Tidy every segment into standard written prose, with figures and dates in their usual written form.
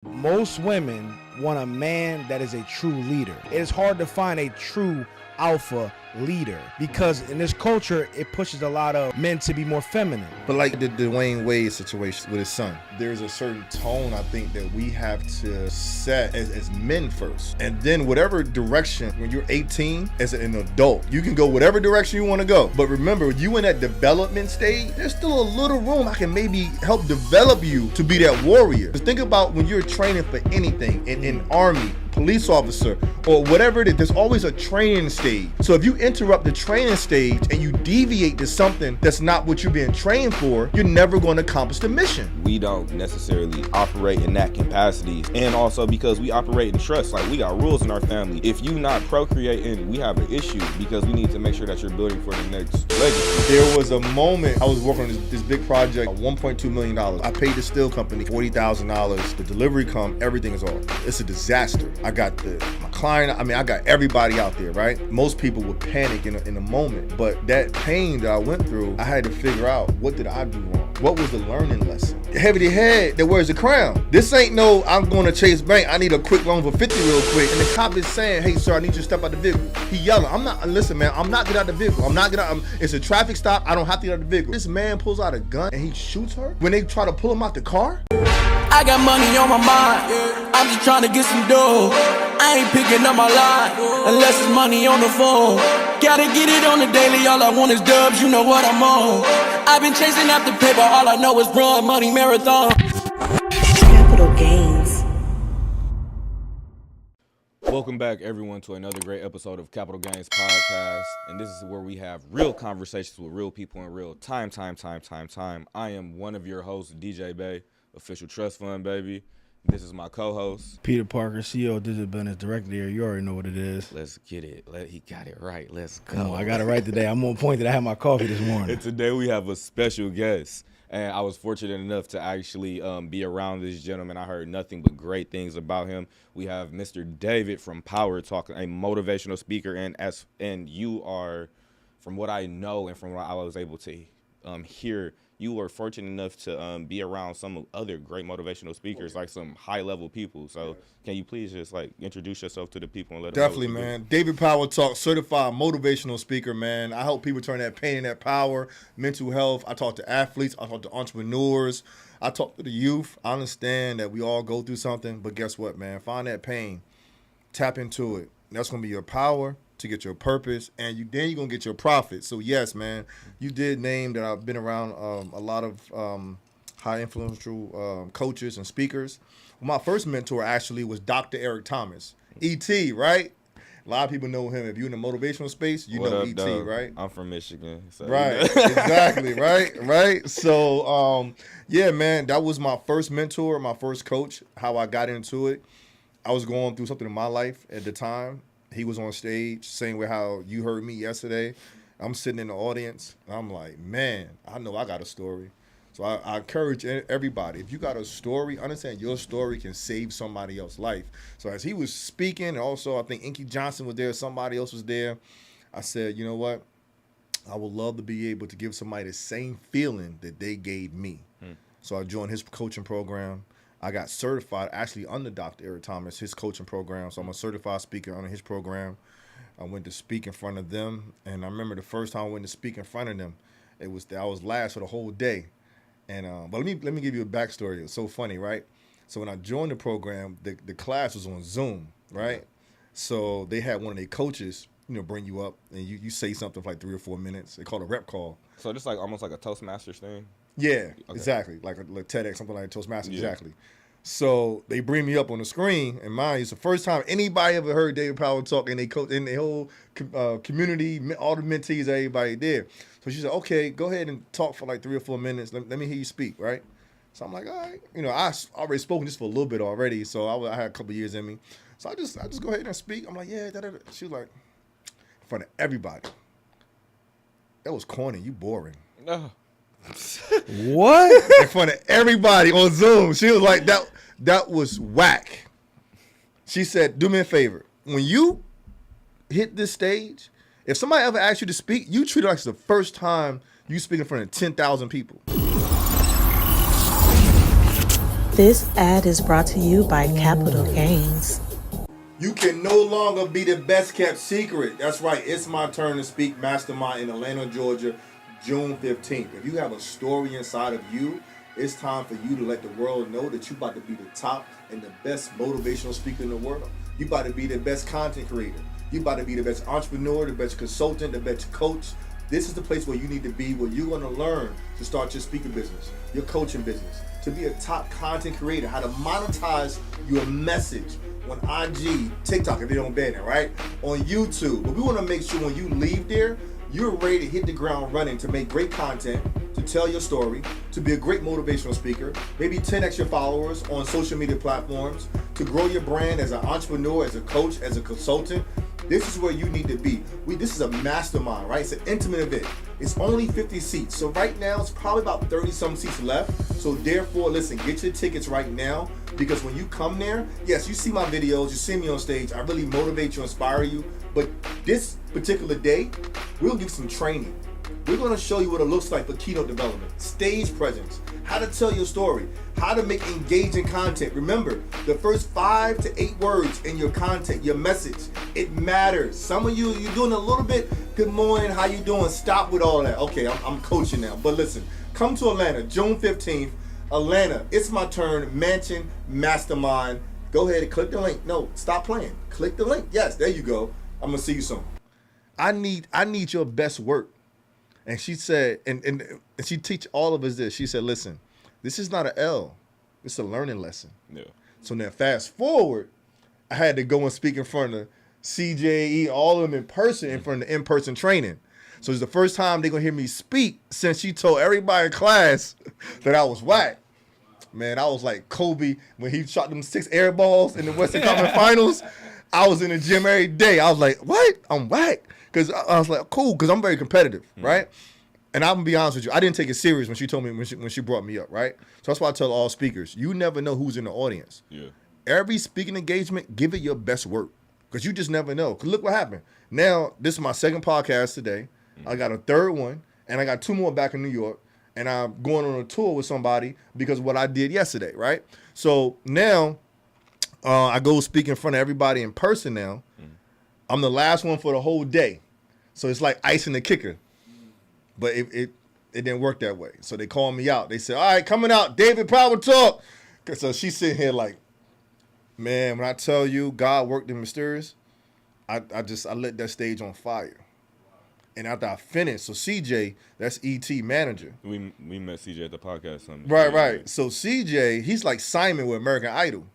Most women want a man that is a true leader. It is hard to find a true alpha leader because in this culture, it pushes a lot of men to be more feminine. But like the Dwayne Wade situation with his son, there's a certain tone I think that we have to set as men first. And then whatever direction, when you're 18 as an adult, you can go whatever direction you want to go. But remember, you in that development stage, there's still a little room I can maybe help develop you to be that warrior. Just think about when you're training for anything in army, police officer, or whatever it is, there's always a training stage. So if you interrupt the training stage and you deviate to something that's not what you're being trained for, you're never going to accomplish the mission. We don't necessarily operate in that capacity. And also because we operate in trust, like we got rules in our family. If you not procreating, we have an issue because we need to make sure that you're building for the next legacy. There was a moment I was working on this big project, $1.2 million. I paid the steel company $40,000. The delivery come, everything is off. It's a disaster. I got my client, I got everybody out there, right? Most people would panic in a moment, but that pain that I went through, I had to figure out, what did I do wrong? What was the learning lesson? Heavy the head that wears the crown. This ain't no, I'm going to Chase Bank, I need a quick loan for 50 real quick. And the cop is saying, hey sir, I need you to step out the vehicle. He yelling, listen man, I'm not getting out the vehicle. It's a traffic stop, I don't have to get out the vehicle. This man pulls out a gun and he shoots her when they try to pull him out the car. I got money on my mind, I'm just trying to get some dough. I ain't picking up my line, unless it's money on the phone. Gotta get it on the daily, all I want is dubs, you know what I'm on. I've been chasing after paper, all I know is run, money marathon. Capital Gains. Welcome back, everyone, to another great episode of Capital Gains Podcast. And this is where we have real conversations with real people in real time. I am one of your hosts, DJ Bay, official trust fund, baby. This is my co-host, Peter Parker, CEO of Digital Business Director here. You already know what it is. Let's get it. He got it right. Let's go. Come on, I got it right today. I'm on point that I had my coffee this morning. And today we have a special guest. And I was fortunate enough to actually be around this gentleman. I heard nothing but great things about him. We have Mr. David from Power Talk, a motivational speaker. And you are, from what I know and from what I was able to hear, you were fortunate enough to be around some other great motivational speakers, like some high-level people. So can you please just introduce yourself to the people and let them know? Definitely, man. David Power Talk, certified motivational speaker, man. I help people turn that pain into that power, mental health. I talk to athletes. I talk to entrepreneurs. I talk to the youth. I understand that we all go through something, but guess what, man? Find that pain. Tap into it. That's going to be your power to get your purpose, and then you're going to get your profit. So, yes, man, you did name that I've been around a lot of high influential coaches and speakers. My first mentor actually was Dr. Eric Thomas, E.T., right? A lot of people know him. If you're in the motivational space, you know E.T., dog? right? I'm from Michigan. So right, exactly, right? So, yeah, man, that was my first mentor, my first coach, how I got into it. I was going through something in my life at the time. He was on stage, same way how you heard me yesterday. I'm sitting in the audience, and I'm like, man, I know I got a story. So I encourage everybody, if you got a story, understand your story can save somebody else's life. So as he was speaking, and also I think Inky Johnson was there, somebody else was there, I said, you know what? I would love to be able to give somebody the same feeling that they gave me. So I joined his coaching program. I got certified actually under Dr. Eric Thomas, his coaching program. So I'm a certified speaker under his program. I went to speak in front of them. And I remember the first time I went to speak in front of them, I was last for the whole day. And but let me give you a backstory. It's so funny, right? So when I joined the program, the class was on Zoom, right? So they had one of their coaches, bring you up and you say something for like 3 or 4 minutes. They call it a rep call. So just almost like a Toastmasters thing? Yeah, okay. Exactly. Like TEDx, something like Toastmasters, yeah. Exactly. So they bring me up on the screen, and mind you, it's the first time anybody ever heard David Power talk in their whole community, all the mentees, everybody there. So she said, okay, go ahead and talk for like 3 or 4 minutes. Let me hear you speak, right? So I'm like, all right. I already spoken just for a little bit already, so I had a couple years in me. So I just go ahead and speak. I'm like, yeah, da-da-da. She was like, in front of everybody. That was corny. You boring. No. What? In front of everybody on Zoom. She was like, that was whack. She said, do me a favor. When you hit this stage, if somebody ever asks you to speak, you treat it like it's the first time you speak in front of 10,000 people. This ad is brought to you by Capital Gains. You can no longer be the best kept secret. That's right. It's my turn to speak mastermind in Atlanta, Georgia, June 15th. If you have a story inside of you, it's time for you to let the world know that you about to be the top and the best motivational speaker in the world. You about to be the best content creator. You about to be the best entrepreneur, the best consultant, the best coach. This is the place where you need to be, where you're going to learn to start your speaking business, your coaching business, to be a top content creator, how to monetize your message on IG, TikTok, if they don't ban it, right? On YouTube. But we want to make sure when you leave there, you're ready to hit the ground running to make great content, to tell your story, to be a great motivational speaker, maybe 10x your followers on social media platforms, to grow your brand as an entrepreneur, as a coach, as a consultant. This is where you need to be. This is a mastermind, right? It's an intimate event. It's only 50 seats. So right now, it's probably about 30-some seats left. So therefore, listen, get your tickets right now, because when you come there, yes, you see my videos, you see me on stage, I really motivate you, inspire you. But this particular day, we'll give some training. We're going to show you what it looks like for keynote development, stage presence, how to tell your story, how to make engaging content. Remember, the first 5 to 8 words in your content, your message, it matters. Some of you, you're doing a little bit, good morning, how you doing? Stop with all that. Okay, I'm coaching now. But listen, come to Atlanta, June 15th. Atlanta, it's my turn, Mansion Mastermind. Go ahead and click the link. No, stop playing. Click the link. Yes, there you go. I'm going to see you soon. I need your best work. And she said, and she teach all of us this. She said, listen, this is not an L. It's a learning lesson. Yeah. So now fast forward, I had to go and speak in front of CJE, all of them in person, in front of the in-person training. So it's the first time they're going to hear me speak since she told everybody in class that I was whack. Man, I was like Kobe when he shot them 6 air balls in the Western Conference Finals. I was in the gym every day. I was like, what? I'm whack. Because I was like, cool, because I'm very competitive, right? And I'm going to be honest with you, I didn't take it serious when she told me, when she brought me up, right? So that's why I tell all speakers, you never know who's in the audience. Yeah. Every speaking engagement, give it your best work, because you just never know. Because look what happened. Now, this is my second podcast today. I got a third one, and I got 2 more back in New York, and I'm going on a tour with somebody because of what I did yesterday, right? So now I go speak in front of everybody in person now. I'm the last one for the whole day. So it's like icing the kicker. But it didn't work that way. So they called me out. They said, all right, coming out, David Power Talk. So she's sitting here like, man, when I tell you God worked in mysterious, I lit that stage on fire. And after I finished, so CJ, that's ET manager. We met CJ at the podcast Sunday. Right. So CJ, he's like Simon with American Idol.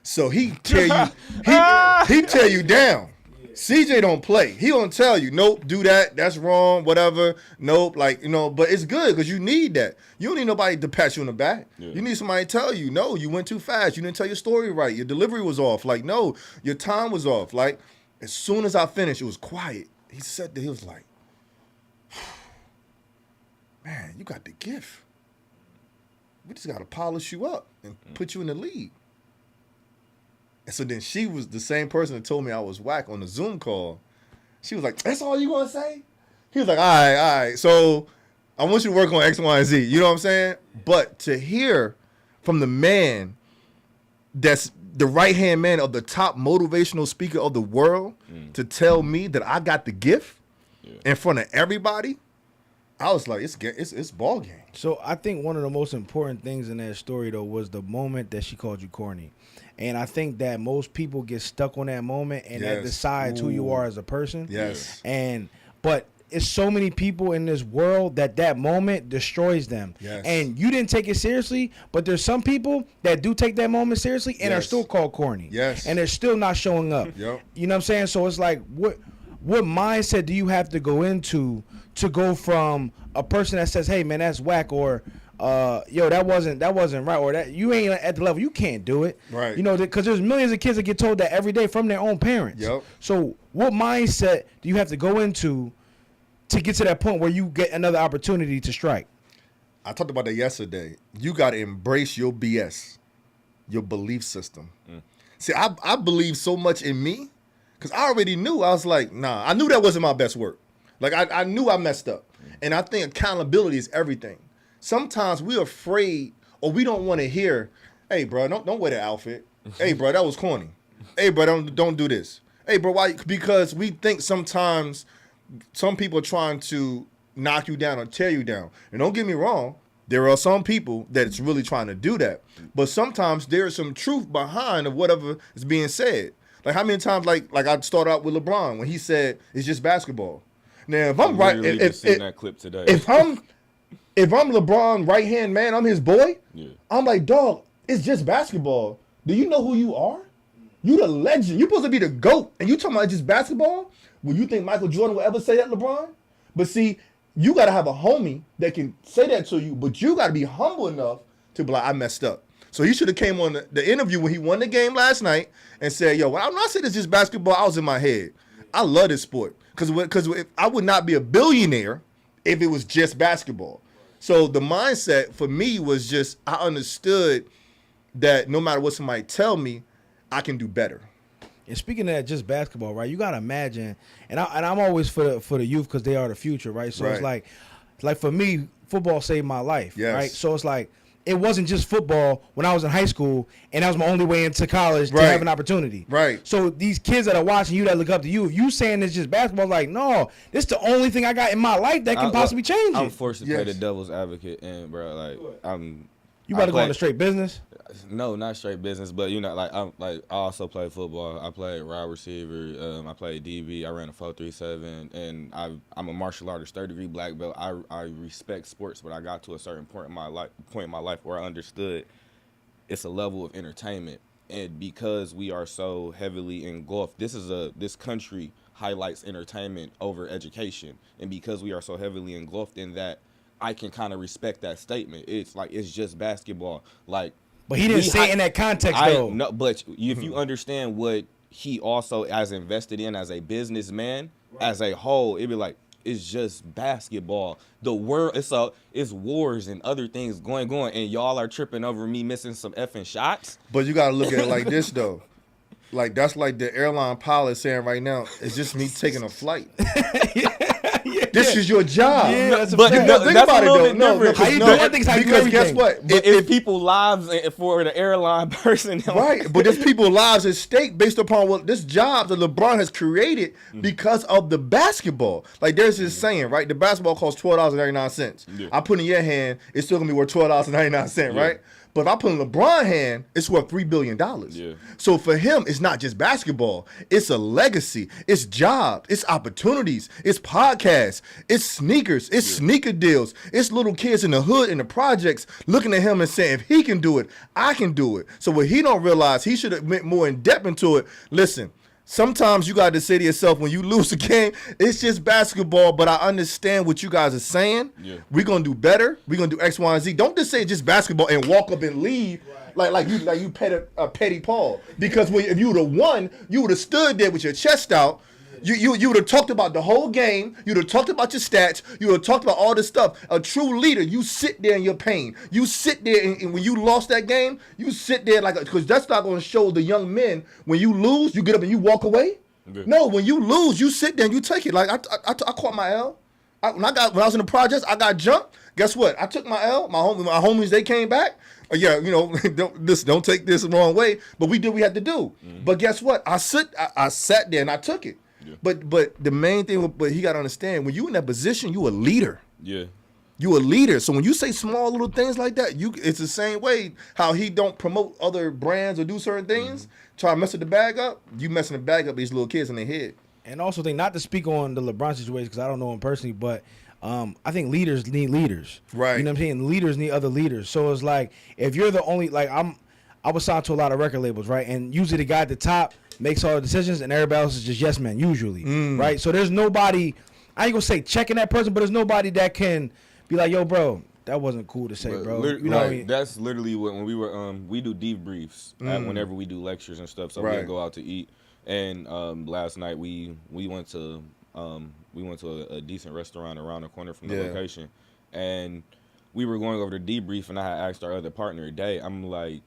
So he tell you down. CJ don't play. He gonna tell you, nope, do that, that's wrong, whatever. Nope, but it's good because you need that. You don't need nobody to pat you on the back. Yeah. You need somebody to tell you, no, you went too fast. You didn't tell your story right. Your delivery was off. Like, no, your time was off. Like, as soon as I finished, it was quiet. He said that, he was like, man, you got the gift. We just got to polish you up and put you in the lead. And so then she was the same person that told me I was whack on the Zoom call. She was like, that's all you going to say? He was like, all right. So I want you to work on X, Y, and Z. You know what I'm saying? But to hear from the man that's the right-hand man of the top motivational speaker of the world to tell me that I got the gift in front of everybody, I was like, it's ball game. So I think one of the most important things in that story, though, was the moment that she called you corny. And I think that most people get stuck on that moment, and that decides who you are as a person. Yes. But it's so many people in this world that moment destroys them. Yes. And you didn't take it seriously, but there's some people that do take that moment seriously and are still called corny. Yes. And they're still not showing up. Yep. You know what I'm saying? So it's like, what mindset do you have to go into to go from a person that says, hey, man, that's whack, or yo, that wasn't right, or that you ain't at the level, you can't do it. Right. You know, because there's millions of kids that get told that every day from their own parents. Yep. So what mindset do you have to go into to get to that point where you get another opportunity to strike? I talked about that yesterday. You got to embrace your BS, your belief system. See, I believe so much in me because I already knew. I was like, nah, I knew that wasn't my best work. Like, I knew I messed up. And I think accountability is everything. Sometimes we're afraid or we don't want to hear, Hey, bro, don't wear that outfit. Hey, bro, that was corny. Hey, bro, don't do this. Hey, bro, why? Because we think sometimes some people are trying to knock you down or tear you down. And don't get me wrong, there are some people that's really trying to do that. But sometimes there is some truth behind of whatever is being said. Like how many times, like I started out with LeBron when he said it's just basketball. Now, if I'm right, seen that clip today. if I'm LeBron right hand man, I'm his boy. Yeah. I'm like, dog, it's just basketball. Do you know who you are? You the legend. You supposed to be the GOAT, and you talking about just basketball? Well, you think Michael Jordan will ever say that, LeBron? But see, you got to have a homie that can say that to you, but you got to be humble enough to be like, I messed up. So he should have came on the interview when he won the game last night and said, yo, when I'm not saying it's just basketball, I was in my head. I love this sport because I would not be a billionaire if it was just basketball. So the mindset for me was just I understood that no matter what somebody tell me, I can do better. And speaking of that, just basketball, right? You gotta imagine, and I'm always for the youth because they are the future, right? So Right. it's like for me, football saved my life, Yes. right? So it's like it wasn't just football when I was in high school, and that was my only way into college to Right. have an opportunity. Right. So these kids that are watching you that look up to you, if you saying it's just basketball, like no, this the only thing I got in my life that can possibly change I'm it. forced to play Yes. the devil's advocate, and bro, like You about to go into straight business? No, not straight business, but I also play football. I played wide receiver. I played DB. I ran a 4.37, and I'm a martial artist, 3rd-degree black belt. I respect sports, but I got to a certain point in my life where I understood it's a level of entertainment, and because we are so heavily engulfed, this country highlights entertainment over education, and because we are so heavily engulfed in that, I can kind of respect that statement. It's like it's just basketball, like. But he didn't say it in that context, though. No, but if you understand what he also has invested in as a businessman, as a whole, it'd be like, it's just basketball. The world, it's wars and other things going on, and y'all are tripping over me missing some effing shots. But you got to look at it like this, though. Like, that's like the airline pilot saying right now, it's just me taking a flight. This is your job. Yeah, that's a But fact. no, Think that's about a it, little though. bit No, different. How you no, do one thing's how you do because guess everything. what? It's people's lives for the airline person. Right, but there's people's lives at stake based upon what this job that LeBron has created because of the basketball. Like there's this saying, right? The basketball costs $12.99. Yeah. I put it in your hand, it's still gonna be worth $12.99, right? But if I put in LeBron's hand, it's worth $3 billion. Yeah. So for him, it's not just basketball. It's a legacy. It's jobs. It's opportunities. It's podcasts. It's sneakers. It's sneaker deals. It's little kids in the hood, in the projects, looking at him and saying, if he can do it, I can do it. So what he don't realize, he should have went more in depth into it. Listen, sometimes you got to say to yourself, when you lose a game, it's just basketball, but I understand what you guys are saying. Yeah. We're going to do better. We're going to do X, Y, and Z. Don't just say it's just basketball and walk up and leave like you petty Paul. Because if you would have won, you would have stood there with your chest out. You would have talked about the whole game. You would have talked about your stats. You would have talked about all this stuff. A true leader, you sit there in your pain. You sit there, and when you lost that game, you sit there because that's not going to show the young men. When you lose, you get up and you walk away. Yeah. No, when you lose, you sit there and you take it. Like I caught my L. When I was in the projects, I got jumped. Guess what? I took my L. My homies, they came back. Yeah, don't take this the wrong way. But we did what we had to do. Mm-hmm. But guess what? I sat there and I took it. Yeah. But the main thing, but he got to understand, when you in that position, you a leader. Yeah. You a leader. So when you say small little things like that, it's the same way how he don't promote other brands or do certain things, try to mess the bag up. You messing the bag up these little kids in their head. And also think not to speak on the LeBron situation because I don't know him personally, but I think leaders need leaders. Right. You know what I'm saying? Leaders need other leaders. So it's like if you're the only I was signed to a lot of record labels, right? And usually the guy at the top makes all the decisions and everybody else is just yes man usually. Right? So there's nobody, I ain't gonna say checking that person, but there's nobody that can be like, yo, bro, that wasn't cool to say, bro. You know what I mean? That's literally when we were we do debriefs whenever we do lectures and stuff. So we go out to eat. And last night we went to a decent restaurant around the corner from the location, and we were going over the debrief, and I had asked our other partner today, I'm like,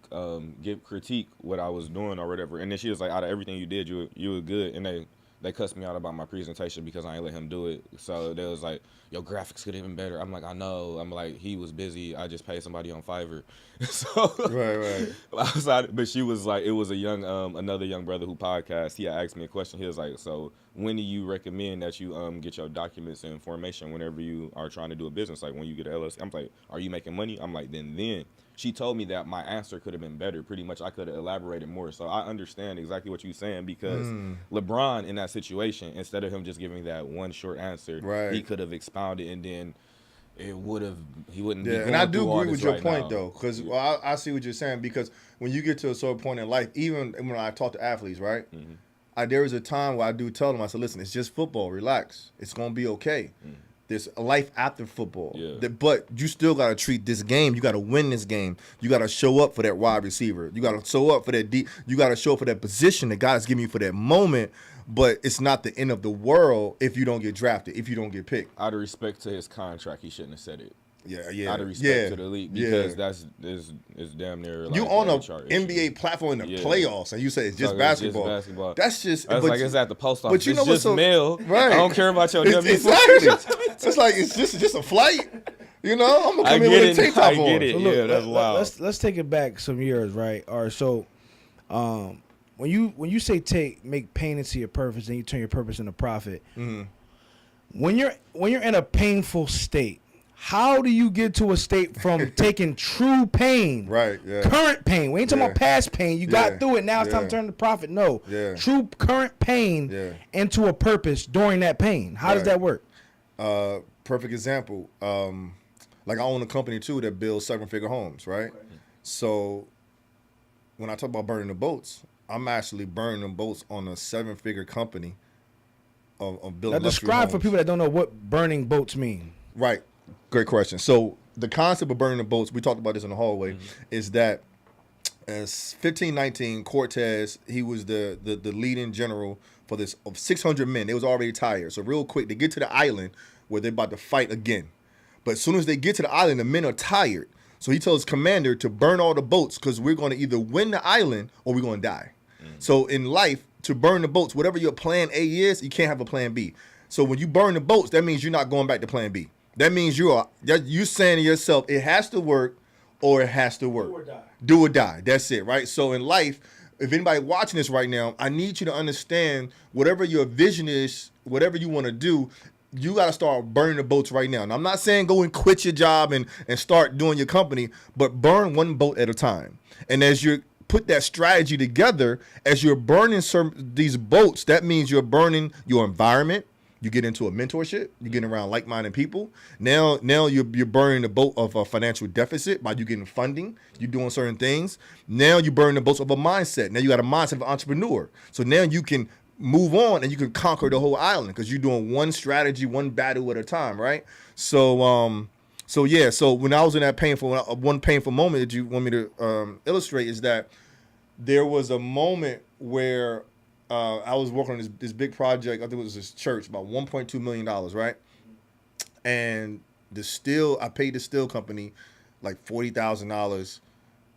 critique what I was doing or whatever, and then she was like, out of everything you did, you were good, and they they cussed me out about my presentation because I ain't let him do it. So they was like, "Your graphics could have been better." I'm like, "I know." I'm like, "He was busy. I just paid somebody on Fiverr." So Right. but she was like, it was a young another young brother who podcast. He had asked me a question. He was like, "So when do you recommend that you get your documents and information whenever you are trying to do a business? Like when you get an LLC?" I'm like, "Are you making money?" I'm like, then. She told me that my answer could have been better. Pretty much, I could have elaborated more. So I understand exactly what you're saying because LeBron in that situation, instead of him just giving that one short answer, Right. he could have expounded, and then he wouldn't. Be Yeah, going and I through do all agree this with your right point now. though, because I see what you're saying. Because when you get to a certain point in life, even when I talk to athletes, right, there is a time where I do tell them, I said, "Listen, it's just football. Relax. It's gonna be okay. There's a life after football. Yeah. But you still gotta treat this game. You gotta win this game. You gotta show up for that wide receiver. You gotta show up for that deep. You gotta show up for that position that God is giving you for that moment." But it's not the end of the world if you don't get drafted, if you don't get picked. Out of respect to his contract, he shouldn't have said it. Yeah. Out of respect to the league, because that's damn near like you on a HR NBA issue. platform in the playoffs, and you say it's just So basketball. That's just. That's but like it's at the post office. But you know it's what's just so mail. right? I don't care about your It's, W. exactly. It's like it's just a flight. You know, I'm gonna come in with a tank top on. I get it. So look, Yeah, that's wild. Let's take it back some years, right? All right, so when you say make pain into your purpose, then you turn your purpose into profit. When you're in a painful state, how do you get to a state from taking true pain, Right, yeah. current pain? We ain't talking about past pain. You got through it. Now it's time to turn to profit. No, true current pain into a purpose during that pain. How does that work? Perfect example. Like I own a company too that builds 7-figure homes, right? Okay. So when I talk about burning the boats, I'm actually burning the boats on a 7-figure company of building. Now describe for people that don't know what burning boats mean. Right. Great question. So the concept of burning the boats, we talked about this in the hallway, is that as 1519, Cortez, he was the leading general for this of 600 men. They was already tired. So real quick, they get to the island where they're about to fight again. But as soon as they get to the island, the men are tired. So he tells his commander to burn all the boats because we're going to either win the island or we're going to die. So in life, to burn the boats, whatever your plan A is, you can't have a plan B. So when you burn the boats, that means you're not going back to plan B. That means you're saying to yourself, it has to work or it has to work. Do or die. Do or die. That's it, right? So in life, if anybody watching this right now, I need you to understand whatever your vision is, whatever you want to do, you got to start burning the boats right now. Now, I'm not saying go and quit your job and start doing your company, but burn one boat at a time. And as you put that strategy together, as you're burning these boats, that means you're burning your environment. You get into a mentorship. You get around like-minded people. Now you're burning the boat of a financial deficit by you getting funding. You're doing certain things. Now you burn the boats of a mindset. Now you got a mindset of an entrepreneur. So now you can move on and you can conquer the whole island because you're doing one strategy, one battle at a time, right? So when I was in that one painful moment that you want me to illustrate is that there was a moment where I was working on this big project. I think it was this church, about $1.2 million, right? And I paid the steel company like $40,000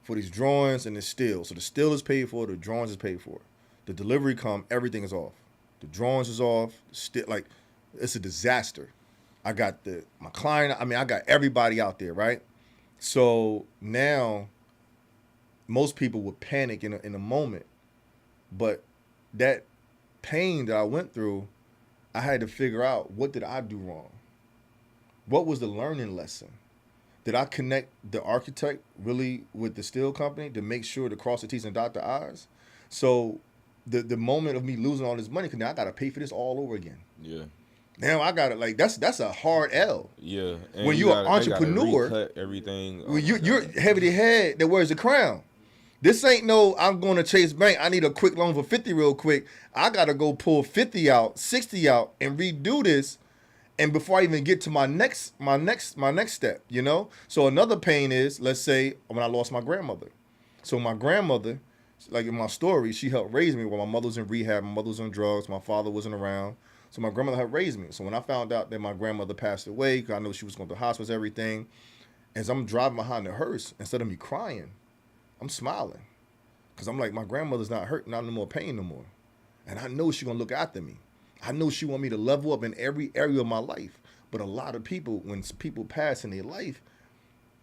for these drawings and the steel. So the steel is paid for, the drawings is paid for. The delivery come, everything is off. The drawings is off. It's a disaster. I got my client. I mean, I got everybody out there, right? So now, most people would panic in a moment, but that pain that I went through, I had to figure out, what did I do wrong? What was the learning lesson? Did I connect the architect really with the steel company to make sure to cross the T's and dot the I's? So the moment of me losing all this money, because now I got to pay for this all over again. Yeah. Now I got to, that's a hard L. Yeah. And when you're an entrepreneur, recut everything. When you're heavy head that wears the crown. This ain't no, I'm going to Chase Bank, I need a quick loan for 50 real quick. I got to go pull 50 out, 60 out, and redo this. And before I even get to my next step, you know? So another pain is, let's say, when I lost my grandmother. So my grandmother, like in my story, she helped raise me while my mother was in rehab, my mother was on drugs, my father wasn't around. So my grandmother helped raise me. So when I found out that my grandmother passed away, because I knew she was going to hospice, everything, as I'm driving behind the hearse, instead of me crying, I'm smiling. Because I'm like, my grandmother's not hurt, not no more pain no more. And I know she's going to look after me. I know she want me to level up in every area of my life. But a lot of people, when people pass in their life,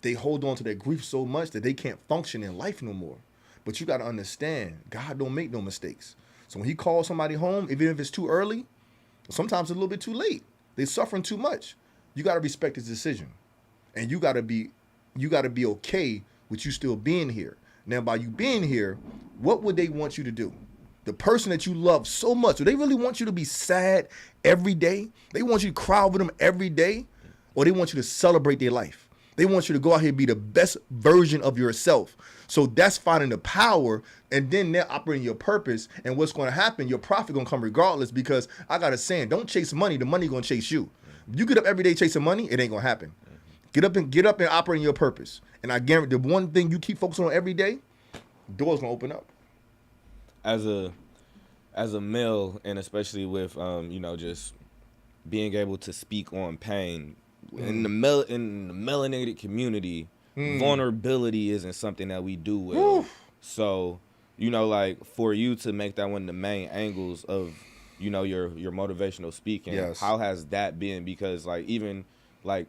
they hold on to their grief so much that they can't function in life no more. But you got to understand, God don't make no mistakes. So when he calls somebody home, even if it's too early, sometimes it's a little bit too late. They're suffering too much. You got to respect his decision. And you got to be okay with you still being here. Now, by you being here, what would they want you to do? The person that you love so much, do they really want you to be sad every day? They want you to cry over them every day? Or they want you to celebrate their life? They want you to go out here and be the best version of yourself. So that's finding the power, and then they're operating your purpose. And what's going to happen, your profit going to come regardless, because I got a saying, don't chase money, the money going to chase you. If you get up every day chasing money, it ain't going to happen. Get up and operate in your purpose. And I guarantee the one thing you keep focusing on every day, doors going to open up. As a male, and especially with just being able to speak on pain in the melanated community, vulnerability isn't something that we do well. Oof. So, like for you to make that one of the main angles of, your motivational speaking, yes. How has that been? Because like even like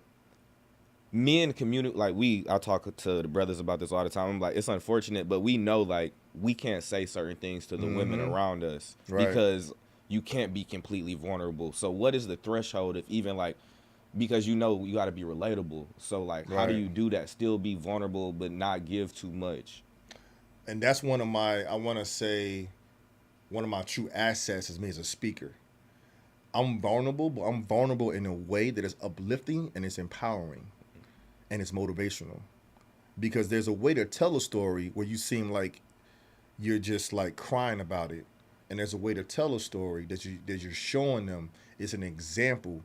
me in the community, like I talk to the brothers about this all the time. I'm like, it's unfortunate, but we know like we can't say certain things to the women around us, right, because you can't be completely vulnerable. So what is the threshold if even like, because you got to be relatable. So like, right, how do you do that? Still be vulnerable, but not give too much. And that's one of my true assets is me as a speaker. I'm vulnerable, but I'm vulnerable in a way that is uplifting and it's empowering and it's motivational. Because there's a way to tell a story where you seem like you're just like crying about it. And there's a way to tell a story that you're showing them it's an example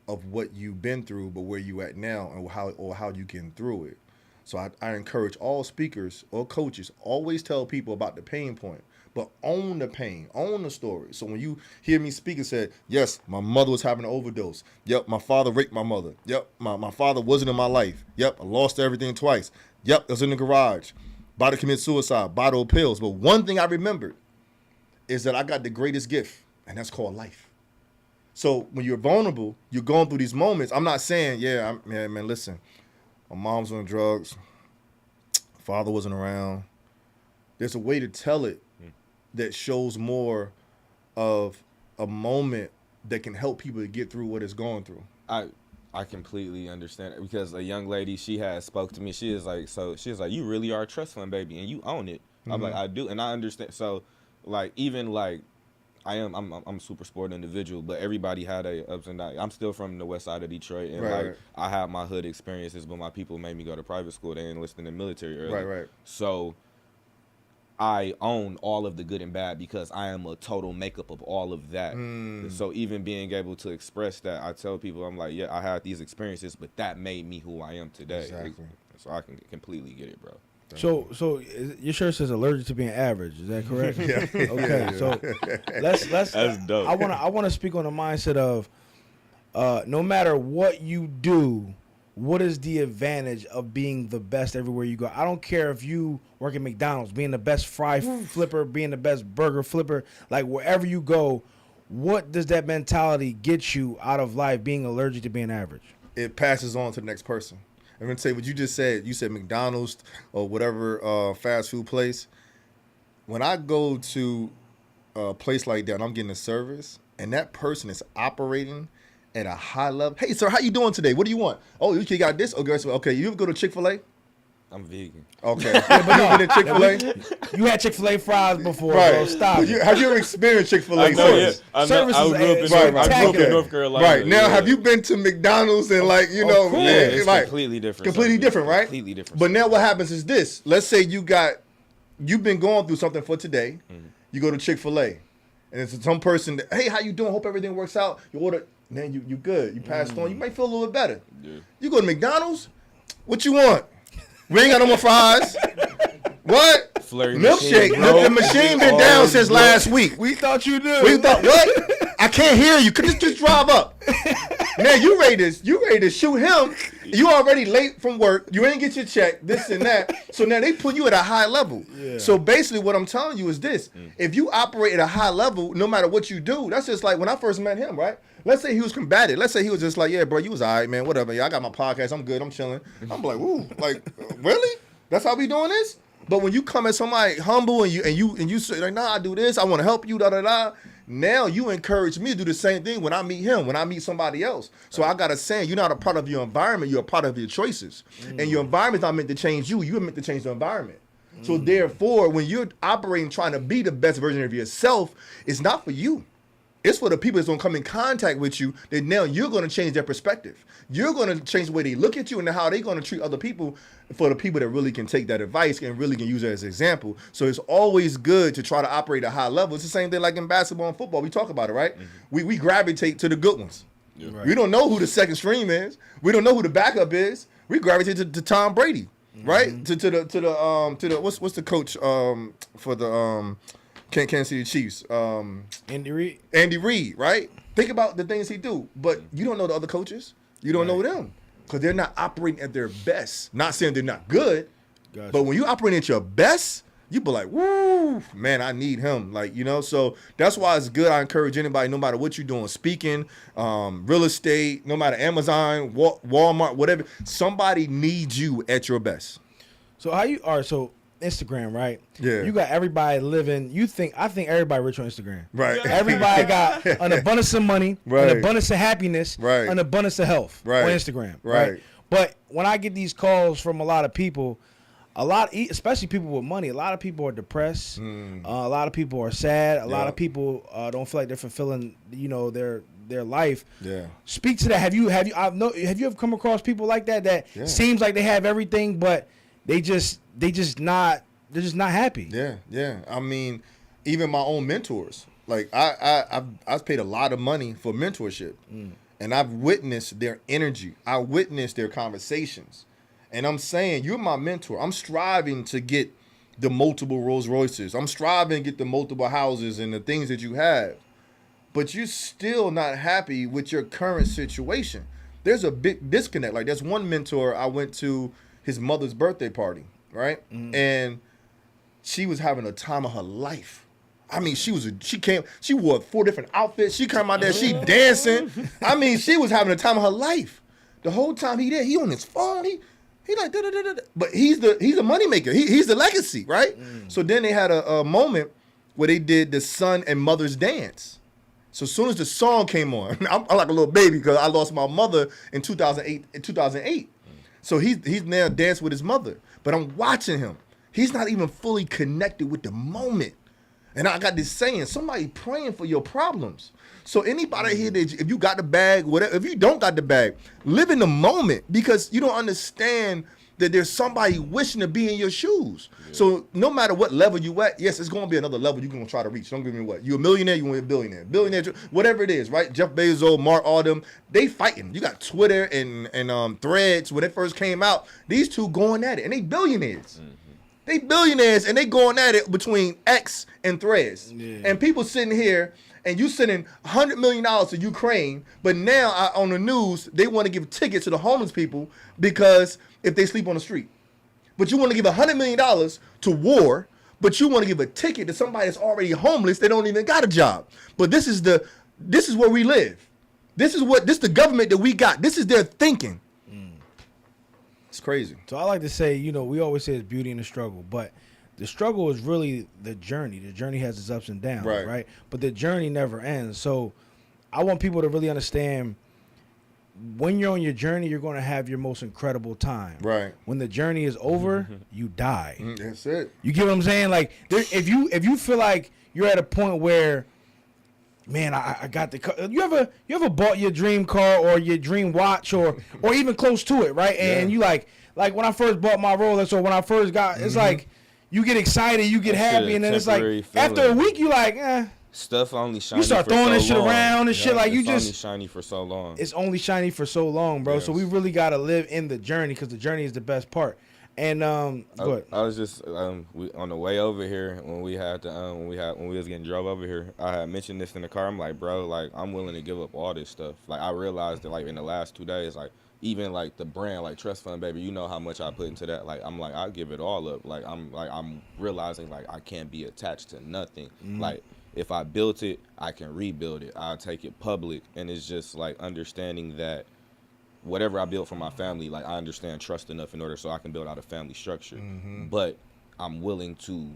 of what you've been through, but where you at now and how you get through it. So I encourage all speakers or coaches, always tell people about the pain point, but own the pain, own the story. So when you hear me speak and say, yes, my mother was having an overdose. Yep, my father raped my mother. Yep, my father wasn't in my life. Yep, I lost everything twice. Yep, I was in the garage. About to commit suicide, bottle of pills. But one thing I remembered is that I got the greatest gift, and that's called life. So when you're vulnerable, you're going through these moments. I'm not saying, man, listen, my mom's on drugs, father wasn't around. There's a way to tell it that shows more of a moment that can help people to get through what it's going through. I completely understand it, because a young lady, she had spoke to me. She was like, you really are a trust fund baby, and you own it. Mm-hmm. I'm like, I do, and I understand. So, like, even like, I'm a super sport individual, but everybody had a ups and downs. I'm still from the west side of Detroit, and right. I had my hood experiences, but my people made me go to private school. They enlisted in the military early. Right. So I own all of the good and bad because I am a total makeup of all of that. So even being able to express that, I tell people, I'm like, yeah, I had these experiences, but that made me who I am today. Exactly. So I can completely get it, bro. So your shirt says allergic to being average. Is that correct? Yeah. Okay. Yeah. So let's. That's dope. I wanna speak on the mindset of no matter what you do, what is the advantage of being the best everywhere you go? I don't care if you work at McDonald's, being the best fry flipper, being the best burger flipper, like wherever you go, what does that mentality get you out of life, being allergic to being average? It passes on to the next person. I'm going to say what you just said. You said McDonald's or whatever fast food place. When I go to a place like that and I'm getting a service and that person is operating at a high level. Hey, sir, how you doing today? What do you want? Oh, you got this? Okay, you ever go to Chick-fil-A? I'm vegan. Okay. But you been to Chick-fil-A? You had Chick-fil-A fries before, right. Bro. Stop. Have you ever experienced Chick-fil-A service? I grew up in North Carolina. Right. Now, have you been to McDonald's and it's like, completely different. Completely different, right? Completely different. But now what happens is this. Let's say you've been going through something for today. Mm-hmm. You go to Chick-fil-A. And it's some person that, hey, how you doing? Hope everything works out. You order, man, you good. You passed on. You might feel a little bit better. Yeah. You go to McDonald's. What you want? We ain't got no more fries. What? Flurry milkshake. Machine, the machine been down since last week. We thought you knew. We thought what? I can't hear you. Could just drive up. Man, you ready to shoot him? You already late from work. You ain't get your check, this and that. So now they put you at a high level. Yeah. So basically what I'm telling you is this. If you operate at a high level, no matter what you do, that's just like when I first met him, right? Let's say he was combative. Let's say he was just like, yeah, bro, you was all right, man, whatever. Yeah, I got my podcast. I'm good. I'm chilling. I'm like, ooh, like, really? That's how we doing this? But when you come at somebody humble and you say, like, nah, I do this. I want to help you, da-da-da. Now you encourage me to do the same thing when I meet him, when I meet somebody else. So I got a saying, you're not a part of your environment, you're a part of your choices. And your environment's not meant to change you, you're meant to change the environment. So therefore, when you're operating, trying to be the best version of yourself, it's not for you. It's for the people that's going to come in contact with you, that now you're going to change their perspective. You're going to change the way they look at you and how they're going to treat other people, for the people that really can take that advice and really can use it as an example. So it's always good to try to operate at a high level. It's the same thing like in basketball and football. We talk about it, right? We gravitate to the good ones. Yeah, right. We don't know who the second stream is. We don't know who the backup is. We gravitate to Tom Brady, right? To the what's the coach for the Kansas City Chiefs? Andy Reid. Andy Reid, right? Think about the things he do, but you don't know the other coaches. You don't know them because they're not operating at their best. Not saying they're not good, but when you operate at your best, you be like, woo, man, I need him. Like, you know, so that's why it's good. I encourage anybody, no matter what you're doing, speaking, real estate, no matter Amazon, Walmart, whatever, somebody needs you at your best. So how you are, so Instagram, right? Yeah. You got everybody living. I think everybody rich on Instagram. Right. Everybody got an abundance of money, right, an abundance of happiness, right, an abundance of health, right, on Instagram. Right. But when I get these calls from a lot of people, especially people with money, a lot of people are depressed. A lot of people are sad. A lot of people don't feel like they're fulfilling, their life. Yeah. Speak to that. Have you ever come across people like that seems like they have everything, but they're just not happy. Yeah. I mean, even my own mentors. Like I've paid a lot of money for mentorship, and I've witnessed their energy. I witnessed their conversations, and I'm saying, you're my mentor. I'm striving to get the multiple Rolls Royces. I'm striving to get the multiple houses and the things that you have, but you're still not happy with your current situation. There's a big disconnect. Like, there's one mentor I went to his mother's birthday party, right? And she was having a time of her life. I mean, she wore 4 different outfits. She came out there, she dancing. I mean, she was having a time of her life. The whole time he on his phone, he like da-da-da-da. But he's the moneymaker. He's the legacy, right? So then they had a moment where they did the son and mother's dance. So as soon as the song came on, I'm like a little baby because I lost my mother in 2008. So he's now dancing with his mother. But I'm watching him. He's not even fully connected with the moment. And I got this saying, somebody praying for your problems. So anybody here, that if you got the bag, whatever, if you don't got the bag, live in the moment, because you don't understand that there's somebody wishing to be in your shoes. Yeah. So no matter what level you at, yes, it's going to be another level you're going to try to reach. Don't give me what. You're a millionaire, you want to be a billionaire. Billionaire, whatever it is, right? Jeff Bezos, Mark, all them, they fighting. You got Twitter and Threads. When it first came out, these two going at it, and they billionaires. They billionaires, and they going at it between X and Threads. Yeah. And people sitting here, and you sending $100 million to Ukraine, but now on the news, they want to give tickets to the homeless people because if they sleep on the street. But you want to give $100 million to war, but you want to give a ticket to somebody that's already homeless, they don't even got a job. But this is where we live. This is the government that we got. This is their thinking. It's crazy. So I like to say, we always say it's beauty in the struggle, but the struggle is really the journey. The journey has its ups and downs, right? But the journey never ends. So I want people to really understand, when you're on your journey, you're going to have your most incredible time. Right. When the journey is over, you die. That's it. You get what I'm saying? Like, if you feel like you're at a point where, man, I got the car. You ever bought your dream car or your dream watch or even close to it, right? And you like when I first bought my Rolex, or when I first got, it's like you get excited, you get happy, and then it's like feeling. After a week, you like, stuff only shiny. You start throwing this shit around and shit, like you just. It's only shiny for so long. It's only shiny for so long, bro. Yes. So we really gotta live in the journey, because the journey is the best part. And I was just on the way over here when we was getting drove over here. I had mentioned this in the car. I'm like, bro, like, I'm willing to give up all this stuff. Like, I realized that, like, in the last 2 days, like, even like the brand, like Trust Fund Baby, you know how much I put into that. Like I'm like, I'll give it all up. I'm realizing like I can't be attached to nothing. Like if I built it, I can rebuild it. I'll take it public. And it's just like understanding that whatever I built for my family, like I understand trust enough in order so I can build out a family structure. But I'm willing to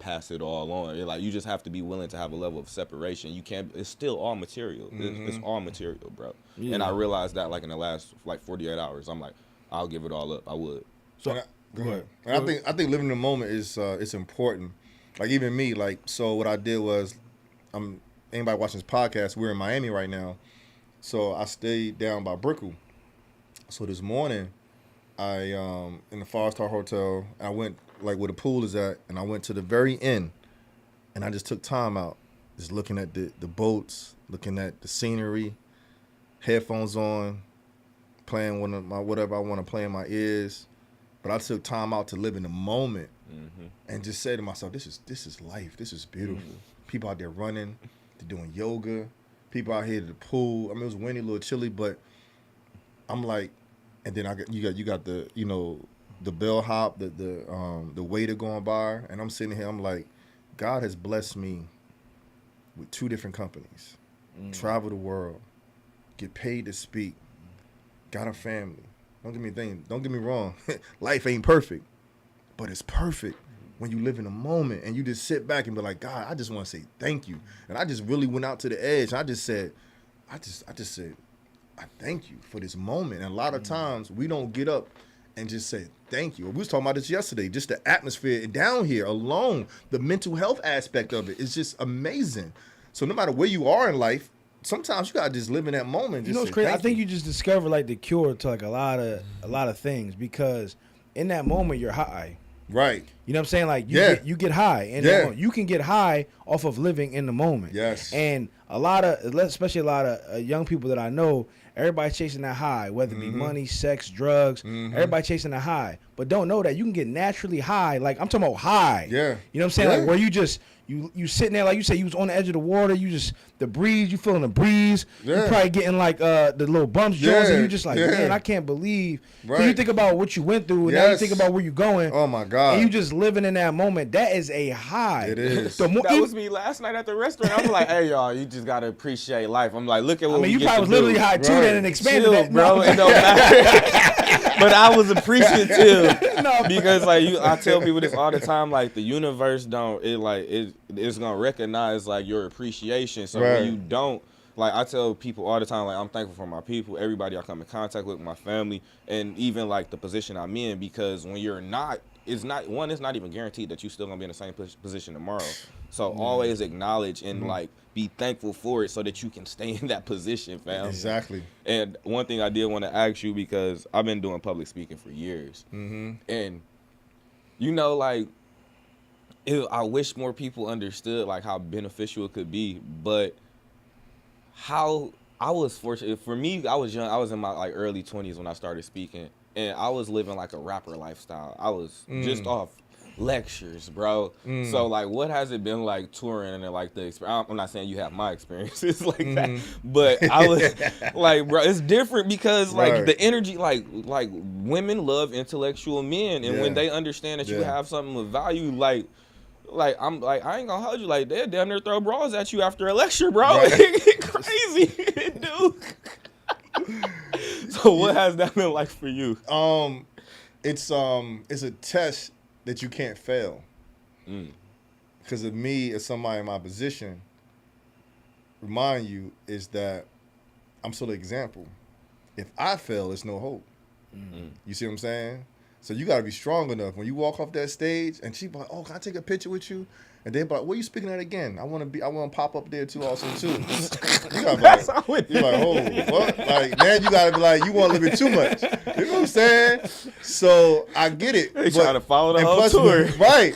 pass it all on. Like you just have to be willing to have a level of separation. You can't. It's still all material. It's all material, bro. And I realized that like in the last like 48 hours, I'm like, I'll give it all up. I would. So go ahead. And I think living in the moment is it's important. Like even me, like so what I did was, anybody watching this podcast, we're in Miami right now, so I stayed down by Brickell. So this morning, I in the 5-star hotel, I went like where the pool is at, and I went to the very end, and I just took time out, just looking at the boats, looking at the scenery, headphones on, playing one of my whatever I want to play in my ears. But I took time out to live in the moment and just say to myself, this is life. This is beautiful. People out there running, they're doing yoga. People out here at the pool. I mean, it was windy, a little chilly, but I'm like, and then you got the the bellhop, the waiter going by, and I'm sitting here. I'm like, God has blessed me with 2 different companies, travel the world, get paid to speak, got a family. Don't get me wrong. Life ain't perfect, but it's perfect when you live in a moment and you just sit back and be like, God, I just want to say thank you. And I just really went out to the edge. And I just said, I thank you for this moment. And a lot of times we don't get up and just say thank you. We was talking about this yesterday, just the atmosphere down here alone, the mental health aspect of it is just amazing. So no matter where you are in life, sometimes you gotta just live in that moment. You know what's crazy? I think you just discovered like the cure to like a lot of things, because in that moment you're high. Right. You know what I'm saying? Like you get high, and you can get high off of living in the moment. Yes. And especially a lot of young people that I know, everybody's chasing that high, whether it be money, sex, drugs. Everybody chasing that high, but don't know that you can get naturally high. Like I'm talking about high. Yeah. You know what I'm saying? Like where you just you sitting there, like you say, you was on the edge of the water. You just the breeze, you feeling the breeze. Yeah. You probably getting like the little bumps, joints, and you just like, man, I can't believe. Right. So you think about what you went through, and now you think about where you're going. Oh my God. And you just living in that moment. That is a high. It is. That was me last night at the restaurant. I'm like, hey y'all, you just gotta appreciate life. I'm like, look at what you probably was literally high too, then and expanded that, bro. It don't matter. But I was appreciative because like I tell people this all the time. Like the universe it's gonna recognize like your appreciation. So when you don't, like I tell people all the time, like I'm thankful for my people, everybody I come in contact with, my family, and even like the position I'm in, because when you're not, it's not even guaranteed that you're still gonna be in the same position tomorrow. So always acknowledge and like be thankful for it so that you can stay in that position, fam. Exactly. And one thing I did want to ask you, because I've been doing public speaking for years, and like I wish more people understood like how beneficial it could be, but how I was fortunate. For me, I was young. I was in my like early 20s when I started speaking, and I was living like a rapper lifestyle. I was just off lectures, bro. So like, what has it been like touring and like the experience? I'm not saying you have my experiences like that, but I was like, bro, it's different because like the energy, like women love intellectual men, and when they understand that you have something of value, like I'm like, I ain't gonna hold you, like they're down there throw bras at you after a lecture, bro. Right. Crazy, dude. So what has that been like for you? It's a test that you can't fail. Because of me as somebody in my position, remind you is that I'm still an example. If I fail, it's no hope. You see what I'm saying? So you got to be strong enough. When you walk off that stage and she be like, oh, can I take a picture with you? And they be like, what are you speaking at again? I want to pop up there too also too. You gotta be like, you're like, oh, what? Like, then you got to be like, you want to live it too much. You know what I'm saying? So I get it. They trying to follow the whole tour. Right.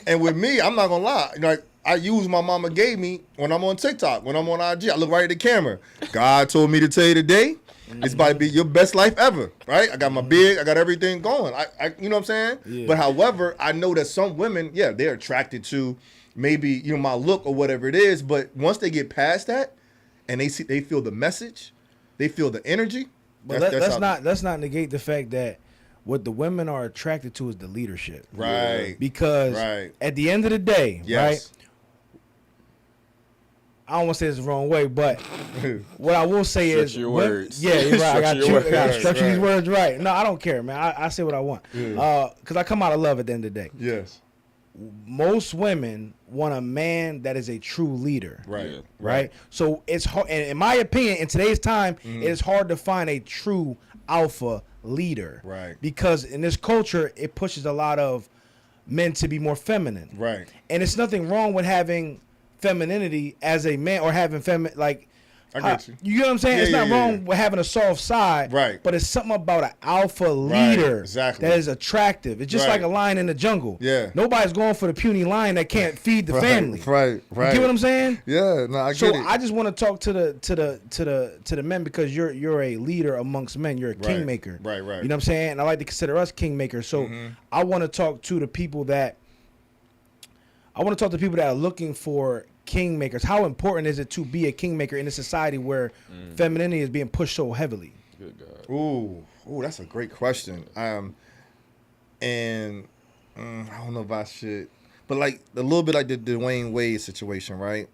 And with me, I'm not going to lie. Like, I use my mama gave me when I'm on TikTok, when I'm on IG. I look right at the camera. God told me to tell you today, it's about to be your best life ever, right? I got my big, I got everything going. I you know what I'm saying? Yeah. But however, I know that some women, they're attracted to maybe, my look or whatever it is. But once they get past that and they feel the message, they feel the energy, But let's not negate the fact that what the women are attracted to is the leadership. Right. Because at the end of the day, right? I don't want to say this the wrong way, but what I will say is, your words. Yeah, you're right. I got to structure these right. words right. No, I don't care, man. I say what I want. Because I come out of love at the end of the day. Yes. Most women want a man that is a true leader. Right. Yeah. Right. So it's hard, and in my opinion, in today's time, it is hard to find a true alpha leader. Right. Because in this culture, it pushes a lot of men to be more feminine. Right. And it's nothing wrong with having femininity as a man or having I get you. You know what I'm saying? Yeah, it's not yeah, wrong with having a soft side. Right. But it's something about an alpha leader exactly. that is attractive. It's just Right. like a lion in the jungle. Yeah. Nobody's going for the puny lion that can't feed the family. Right. You get what I'm saying? Yeah, no, I get So it. I just want to talk to the men because you're a leader amongst men. You're a kingmaker. Right. You know what I'm saying? And I like to consider us kingmakers. So I want to talk to the people that are looking for kingmakers. How important is it to be a kingmaker in a society where femininity is being pushed so heavily? Good God. Ooh, that's a great question. And I don't know if I should, but like a little bit like the Dwayne Wade situation, right?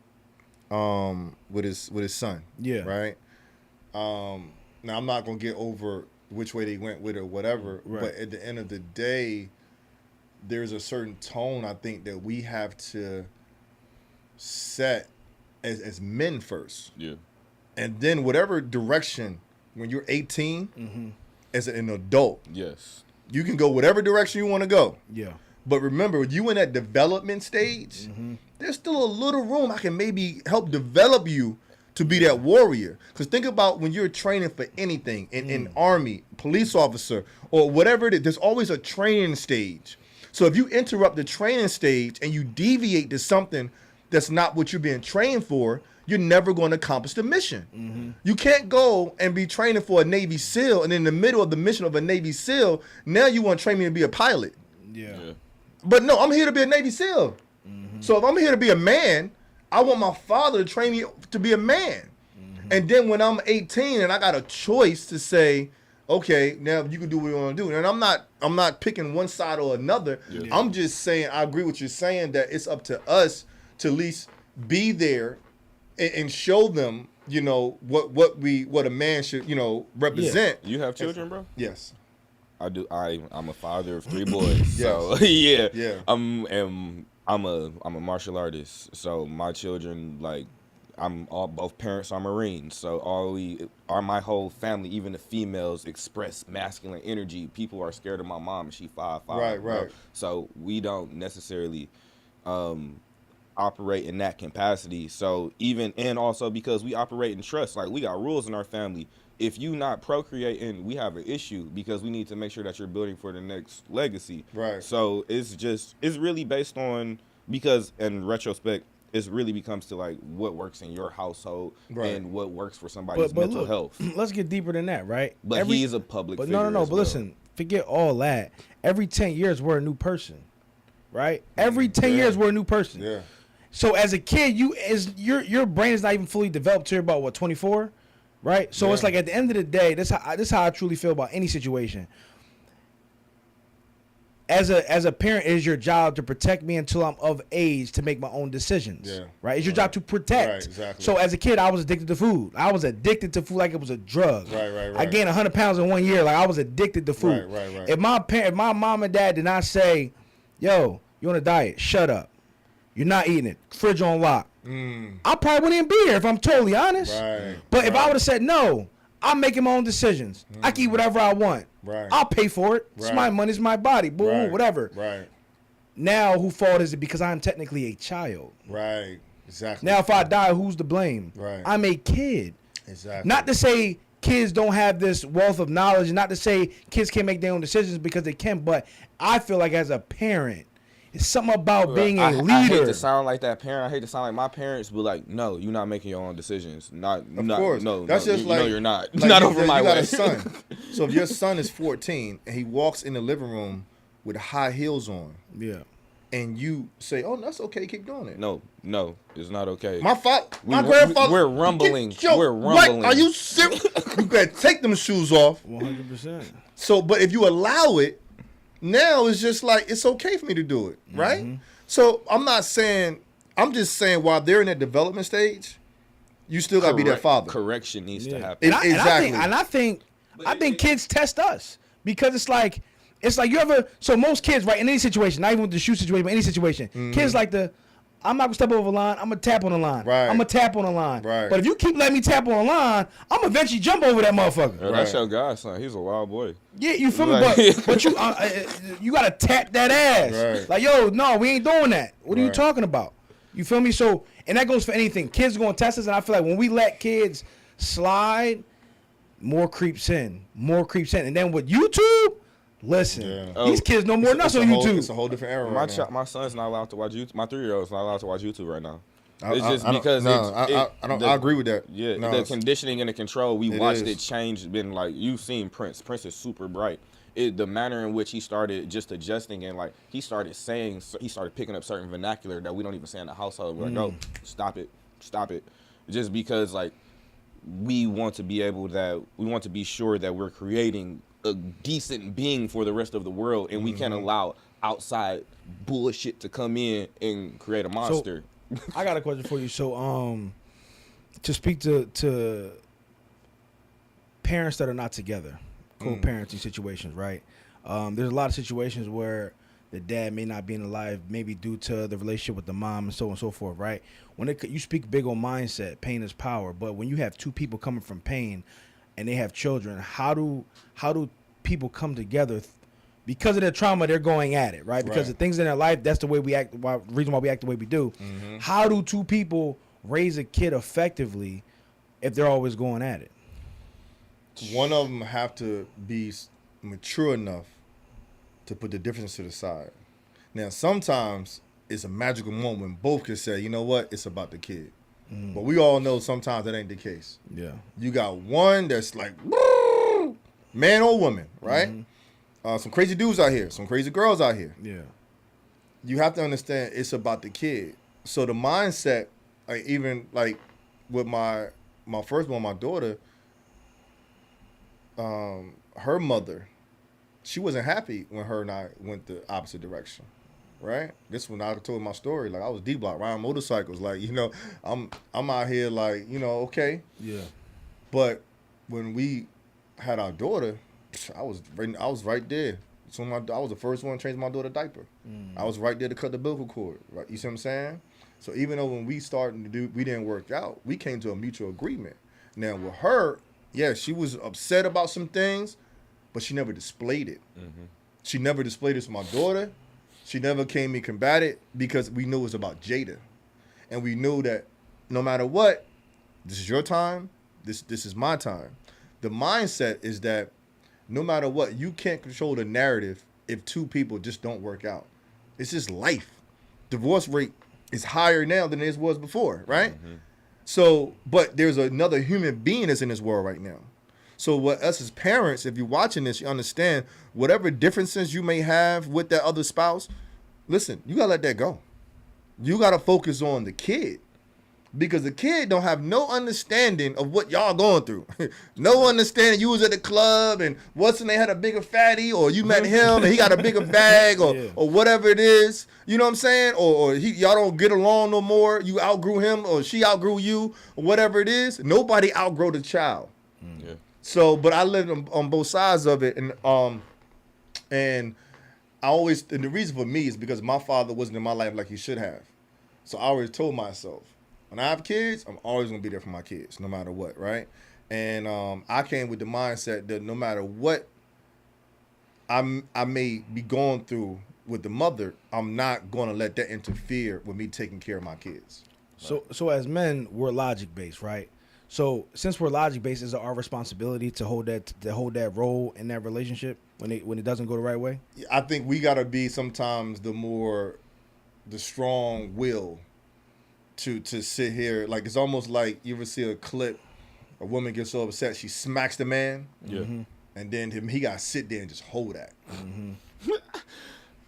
With his son. Yeah. Right. Now I'm not gonna get over which way they went with it or whatever, but at the end of the day, there's a certain tone I think that we have to set as men first. Yeah. And then whatever direction, when you're 18, as an adult, Yes. you can go whatever direction you want to go. Yeah. But remember, you in that development stage, there's still a little room I can maybe help develop you to be that warrior. Because think about when you're training for anything, in Army, police officer, or whatever it is, there's always a training stage. So if you interrupt the training stage and you deviate to something that's not what you're being trained for, you're never going to accomplish the mission. You can't go and be training for a Navy SEAL, and in the middle of the mission of a Navy SEAL, now you want to train me to be a pilot. Yeah. But no, I'm here to be a Navy SEAL. So if I'm here to be a man, I want my father to train me to be a man. And then when I'm 18 and I got a choice to say, okay, now you can do what you want to do. And I'm not picking one side or another. Yeah. I'm just saying, I agree with you saying that it's up to us to at least be there and show them, what a man should, represent. You have children, bro? Yes. I do. I'm a father of 3 boys. So yeah. I'm a martial artist. So my children, like, both parents are Marines. So my whole family, even the females, express masculine energy. People are scared of my mom, and she 5'5". Right. So we don't necessarily operate in that capacity. So and also because we operate in trust, like we got rules in our family. If you not procreating, we have an issue because we need to make sure that you're building for the next legacy. Right. So it's really based on, because in retrospect, it really becomes to like what works in your household and what works for somebody's mental look, health. Let's get deeper than that, right? But he's a public figure. No. as But well. listen, forget all that. Every 10 years, we're a new person, right? Every 10 years, we're a new person. Yeah. So as a kid, your brain is not even fully developed till you're about 24, right? So it's like at the end of the day, this is how I truly feel about any situation. As a parent, it is your job to protect me until I'm of age to make my own decisions. Yeah. Right? It's your job to protect. Right, exactly. So as a kid, I was addicted to food. I was addicted to food like it was a drug. Right. I gained 100 pounds in 1 year. Like I was addicted to food. Right. If my mom and dad did not say, "Yo, you on a diet? Shut up. You're not eating it. Fridge on lock." I probably wouldn't even be here if I'm totally honest. Right. But if I would have said no, I'm making my own decisions. I can eat whatever I want. Right. I'll pay for it. It's my money, it's my body. Boo, whatever. Right. Now, who fault is it? Because I'm technically a child. Right. Exactly. Now, if I die, who's to blame? Right. I'm a kid. Exactly. Not to say kids don't have this wealth of knowledge, not to say kids can't make their own decisions, because they can, but I feel like as a parent, it's something about being a leader. I hate to sound like that parent. I hate to sound like my parents, but like, no, you're not making your own decisions. Of course. No, that's just like, no, you're not. Like not you, over my you got way. a son. So if your son is 14 and he walks in the living room with high heels on, Yeah. and you say, "Oh, that's okay, keep doing it." No, it's not okay. My grandfather. We're rumbling. Yo, We're rumbling. Are you serious? You better take them shoes off. 100%. So, but if you allow it, now it's just like it's okay for me to do it, right? So I'm not saying. I'm just saying while they're in that development stage, you still gotta be their father. Correction needs to happen. Exactly. I think kids test us because it's like you ever. So most kids, right, in any situation, not even with the shoe situation, but any situation, kids like I'm not gonna step over the line. I'm gonna tap on the line. Right. I'm gonna tap on the line. Right. But if you keep letting me tap on the line, I'm gonna eventually jump over that motherfucker. That's your guy, son. He's a wild boy. Yeah, you feel me? But you gotta tap that ass. Right. Like, yo, no, we ain't doing that. What are you Right. talking about? You feel me? So, and that goes for anything. Kids are gonna test us, and I feel like when we let kids slide, more creeps in. And then with YouTube, listen, these kids know more than us on YouTube. It's a whole different era. My son's not allowed to watch YouTube. My 3-year-old's not allowed to watch YouTube right now. It's just because I agree with that. Yeah, no, the conditioning and the control. We watched is. it change. Been like you've seen Prince. Prince is super bright. The manner in which he started just adjusting and like he started picking up certain vernacular that we don't even say in the household. We're like, no, stop it. Just because like we want to be sure that we're creating a decent being for the rest of the world, and we can't allow outside bullshit to come in and create a monster. So, I got a question for you. So, to speak to parents that are not together, co-parenting situations, right? There's a lot of situations where the dad may not be alive, maybe due to the relationship with the mom and so on and so forth, right? You speak big on mindset, pain is power, but when you have two people coming from pain and they have children, how do people come together? Because of their trauma, they're going at it, right? Because of things in their life, that's the way we act. Reason why we act the way we do. How do two people raise a kid effectively if they're always going at it? One of them have to be mature enough to put the difference to the side. Now, sometimes it's a magical moment when both can say, you know what, it's about the kid. But we all know sometimes that ain't the case. Yeah. You got one that's like, woo, man or woman, right? Some crazy dudes out here, some crazy girls out here. Yeah. You have to understand it's about the kid. So the mindset, like even like with my firstborn, my daughter, her mother, she wasn't happy when her and I went the opposite direction, right? This when I told my story, like I was D-block riding motorcycles, like I'm out here like okay, Yeah. but when we had our daughter, I was right there. So I was the first one to change my daughter's diaper. I was right there to cut the umbilical cord. Right? You see what I'm saying? So even though when we started to do, we didn't work out, we came to a mutual agreement. Now with her, yeah, she was upset about some things, but she never displayed it. She never displayed it to my daughter. She never came and combated because we knew it was about Jada. And we knew that no matter what, this is your time, this is my time. The mindset is that no matter what, you can't control the narrative if two people just don't work out. It's just life. Divorce rate is higher now than it was before, right? So, but there's another human being that's in this world right now. So what us as parents, if you're watching this, you understand whatever differences you may have with that other spouse, listen, you gotta let that go. You gotta focus on the kid. Because the kid don't have no understanding of what y'all going through. No understanding you was at the club and Watson they had a bigger fatty, or you met him and he got a bigger bag, or whatever it is. You know what I'm saying? Or y'all don't get along no more. You outgrew him or she outgrew you, or whatever it is. Nobody outgrow the child. Yeah. So, but I lived on both sides of it, and the reason for me is because my father wasn't in my life like he should have. So I always told myself, when I have kids, I'm always gonna be there for my kids, no matter what, right? And I came with the mindset that no matter what I may be going through with the mother, I'm not gonna let that interfere with me taking care of my kids. So as men, we're logic based, right? So since we're logic based, is it our responsibility to hold that role in that relationship when it doesn't go the right way? I think we gotta be sometimes the strong will to sit here. Like it's almost like you ever see a clip, a woman gets so upset she smacks the man, Yeah. and then he gotta sit there and just hold that.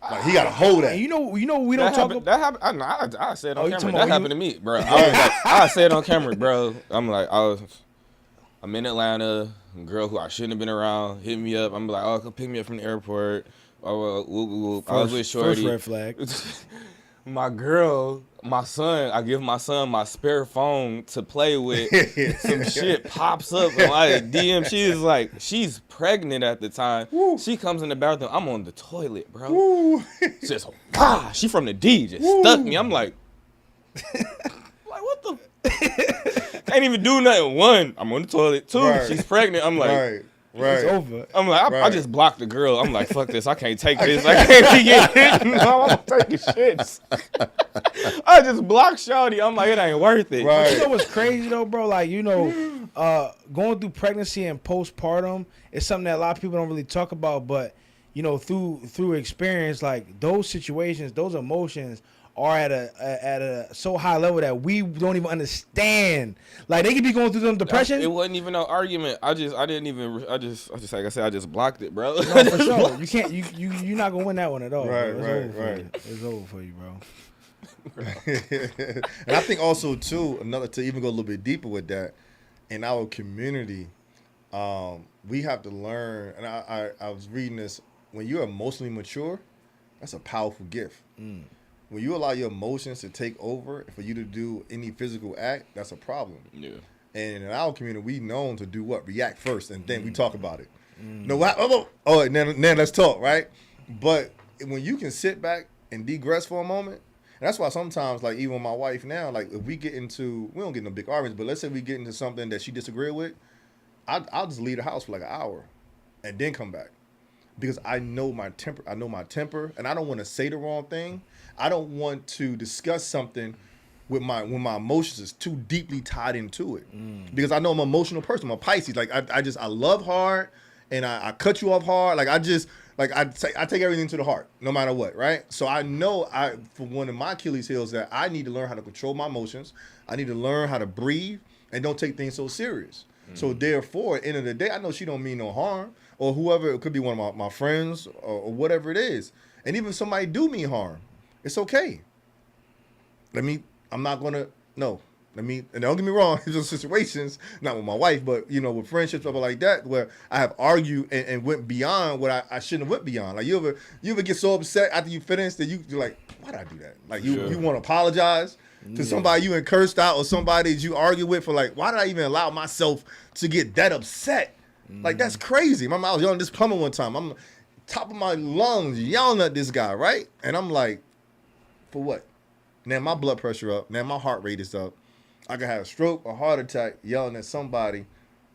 Like he got to hold that. And you know, we don't talk about. That happened. I said on you camera. talking That about happened to me, bro. I said on camera, bro. I'm in Atlanta. A girl who I shouldn't have been around hit me up. I'm like, oh, come pick me up from the airport. Oh, I was with Shorty. First red flag. My girl, my son, I give my son my spare phone to play with. Some shit pops up on my DM. She's pregnant at the time. Woo. She comes in the bathroom. I'm on the toilet, bro. Woo. Just she from the D, just stuck me. I'm like what the? Can't even do nothing. One, I'm on the toilet. Two, Right. she's pregnant. I'm like, Right. It's over. I'm like, I Right. just blocked the girl. I'm like, fuck this. I can't take this. I can't be getting hit. No, I'm taking shits. I just blocked Shawty. I'm like, it ain't worth it. Right. You know what's crazy though, bro? Like, going through pregnancy and postpartum is something that a lot of people don't really talk about. But through experience, like those situations, those emotions are at a so high level that we don't even understand. Like they could be going through some depression. It wasn't even no argument. I just like I said, I just blocked it, bro. No, for sure. You can't. You're not gonna win that one at all. Right, bro. right. It's over for you, bro. And I think also too, to even go a little bit deeper with that, in our community, we have to learn. And I was reading this. When you're emotionally mature, that's a powerful gift. When you allow your emotions to take over for you to do any physical act, that's a problem. Yeah. And in our community, we known to do what? React first, and then we talk about it. No, and then let's talk, right? But when you can sit back and degress for a moment, and that's why sometimes, like even with my wife now, like if we get into, we don't get no big arguments, but let's say we get into something that she disagree with, I'll just leave the house for like an hour, and then come back. Because I know my temper, and I don't want to say the wrong thing. I don't want to discuss something when my emotions is too deeply tied into it. Because I know I'm an emotional person. I'm a Pisces. Like I love hard, and I cut you off hard. Like I take everything to the heart, no matter what, right? So I know for one of my Achilles heels that I need to learn how to control my emotions. I need to learn how to breathe and don't take things so serious. So therefore, at the end of the day, I know she don't mean no harm, or whoever, it could be one of my friends or whatever it is. And even if somebody do mean harm, it's okay. And don't get me wrong, there's situations, not with my wife, but with friendships, stuff like that, where I have argued and went beyond what I shouldn't have went beyond. Like you ever get so upset after you finish that you're like, why'd I do that? Like you want to apologize to somebody you cursed out, or somebody that you argue with, for like, why did I even allow myself to get that upset? Like that's crazy. I was yelling at this plumber one time. I'm top of my lungs yelling at this guy, right? And I'm like, for what? Now my blood pressure up. Now my heart rate is up. I could have a stroke or heart attack yelling at somebody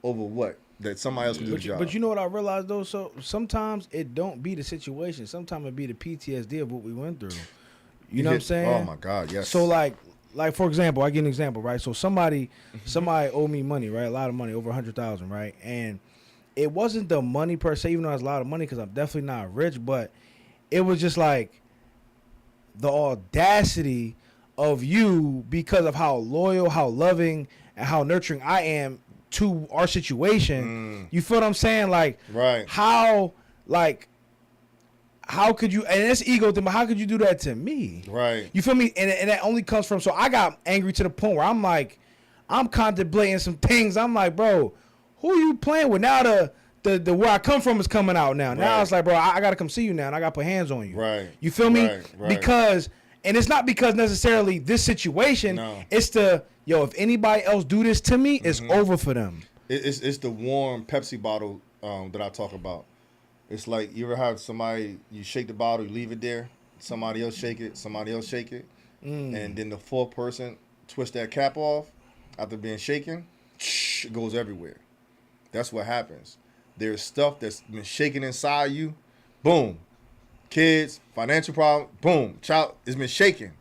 over what? That somebody else can do the job. But you know what I realized though? So sometimes it don't be the situation. Sometimes it be the PTSD of what we went through. You know what I'm saying? Oh my God, yes. So like for example, I give an example, right? So somebody owed me money, right? A lot of money, over 100,000, right? And it wasn't the money per se, even though it's a lot of money, because I'm definitely not rich, but it was just like the audacity of you, because of how loyal, how loving, and how nurturing I am to our situation. You feel what I'm saying? Like, right. How could you, and it's ego thing, but how could you do that to me? Right. You feel me? And that only comes from, so I got angry to the point where I'm like, I'm contemplating some things. I'm like, bro, who are you playing with? Now the where I come from is coming out now. Now Right. it's like, bro, I got to come see you now, and I got to put hands on you. Right. You feel me? Right. Because, and it's not because necessarily this situation. No. It's if anybody else do this to me, it's over for them. It's the warm Pepsi bottle that I talk about. It's like, you ever have somebody, you shake the bottle, you leave it there, somebody else shake it, and then the fourth person twist that cap off after being shaken, it goes everywhere. That's what happens. There's stuff that's been shaken inside you, boom. Kids, financial problem, boom. Child, it's been shaken.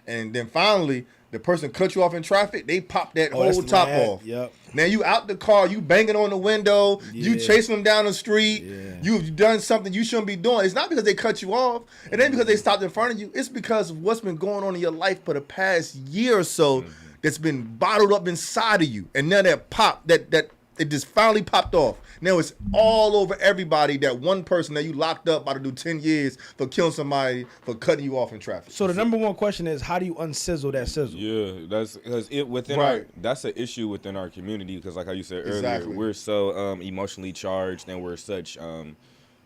And then finally, the person cut you off in traffic, they pop that whole top off. Yep. Now you out the car, you banging on the window, you chasing them down the street, you've done something you shouldn't be doing. It's not because they cut you off, it ain't because they stopped in front of you, it's because of what's been going on in your life for the past year or so that's been bottled up inside of you. And now that pop, that It just finally popped off. Now it's all over everybody. That one person that you locked up about to do 10 years for killing somebody, for cutting you off in traffic. So the number one question is, how do you unsizzle that sizzle? Yeah, that's because it within Right. that's an issue within our community because, like how you said earlier, Exactly. we're so emotionally charged and we're such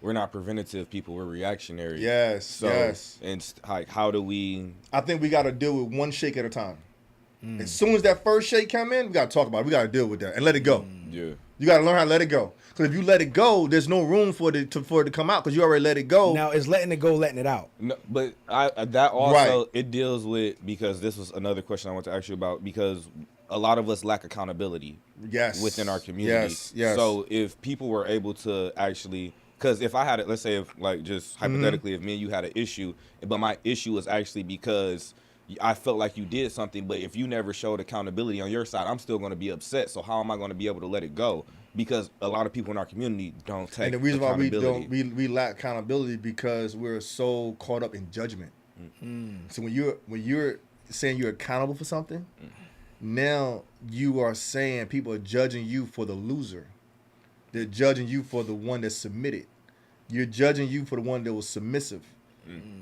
we're not preventative people. We're reactionary. Yes, So yes. and like, how do we? I think we got to deal with one shake at a time. As soon as that first shake come in, we got to talk about it. We got to deal with that and let it go. Yeah. You got to learn how to let it go. Because if you let it go, there's no room for it to come out because you already let it go. Now is letting it go, letting it out. No, but that also Right. it deals with, because this was another question I want to ask you about, because a lot of us lack accountability Yes. within our community. Yes, yes. So if people were able to actually, because if I had it, let's say if like just hypothetically, if me and you had an issue, but my issue was actually because I felt like you did something, but if you never showed accountability on your side, I'm still going to be upset. So how am I going to be able to let it go? Because a lot of people in our community don't take And the reason why we accountability. don't we lack accountability because we're so caught up in judgment. So when you're saying you're accountable for something, now you are saying people are judging you for the loser. They're judging you for the one that's submitted. You're judging you for the one that was submissive.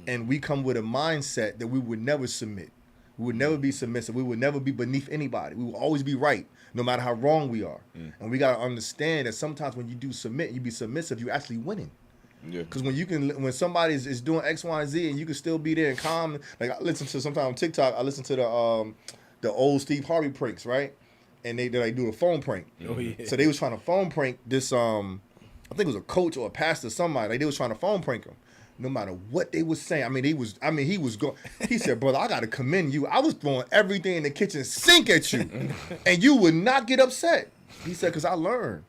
And we come with a mindset that we would never submit. We would never be submissive. We would never be beneath anybody. We will always be right, no matter how wrong we are. And we got to understand that sometimes when you do submit, you be submissive, you're actually winning. Yeah. Because when somebody is doing X, Y, and Z, and you can still be there and calm. Like I listen to sometimes on TikTok, I listen to the old Steve Harvey pranks, right? And they like do a phone prank. Oh, yeah. So they was trying to phone prank this I think it was a coach or a pastor, somebody. Like they was trying to phone prank him. No matter what they was saying, he was going. He said, "Brother, I gotta commend you. I was throwing everything in the kitchen sink at you, and you would not get upset." He said, "Cause I learned.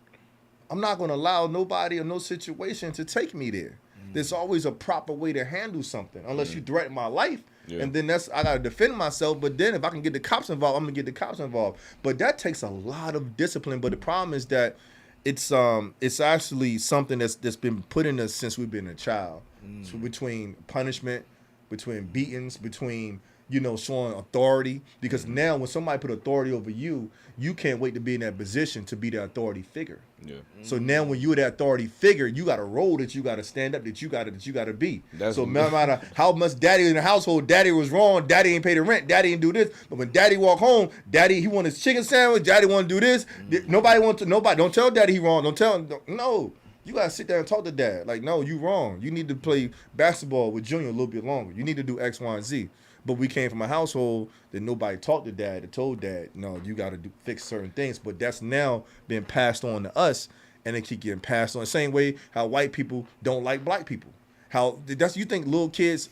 I'm not gonna allow nobody or no situation to take me there. There's always a proper way to handle something, unless you threaten my life." Yeah. And then I gotta defend myself. But then if I can get the cops involved, I'm gonna get the cops involved. But that takes a lot of discipline. But the problem is that it's actually something that's been put in us since we've been a child. So between punishment, between beatings, between showing authority. Because now when somebody put authority over you, you can't wait to be in that position to be the authority figure. Yeah. So now when you're that authority figure, you got a role that you got to stand up, that you got to be. So no matter how much daddy in the household, daddy was wrong, daddy ain't pay the rent, daddy ain't do this. But when daddy walk home, daddy, he want his chicken sandwich, daddy want to do this. Nobody, don't tell daddy he wrong. Don't tell him, no. You got to sit there and talk to dad. Like, no, you wrong. You need to play basketball with Junior a little bit longer. You need to do X, Y, and Z. But we came from a household that nobody talked to dad, that told dad, no, you got to fix certain things. But that's now been passed on to us, and it keep getting passed on. The same way how white people don't like black people. You think little kids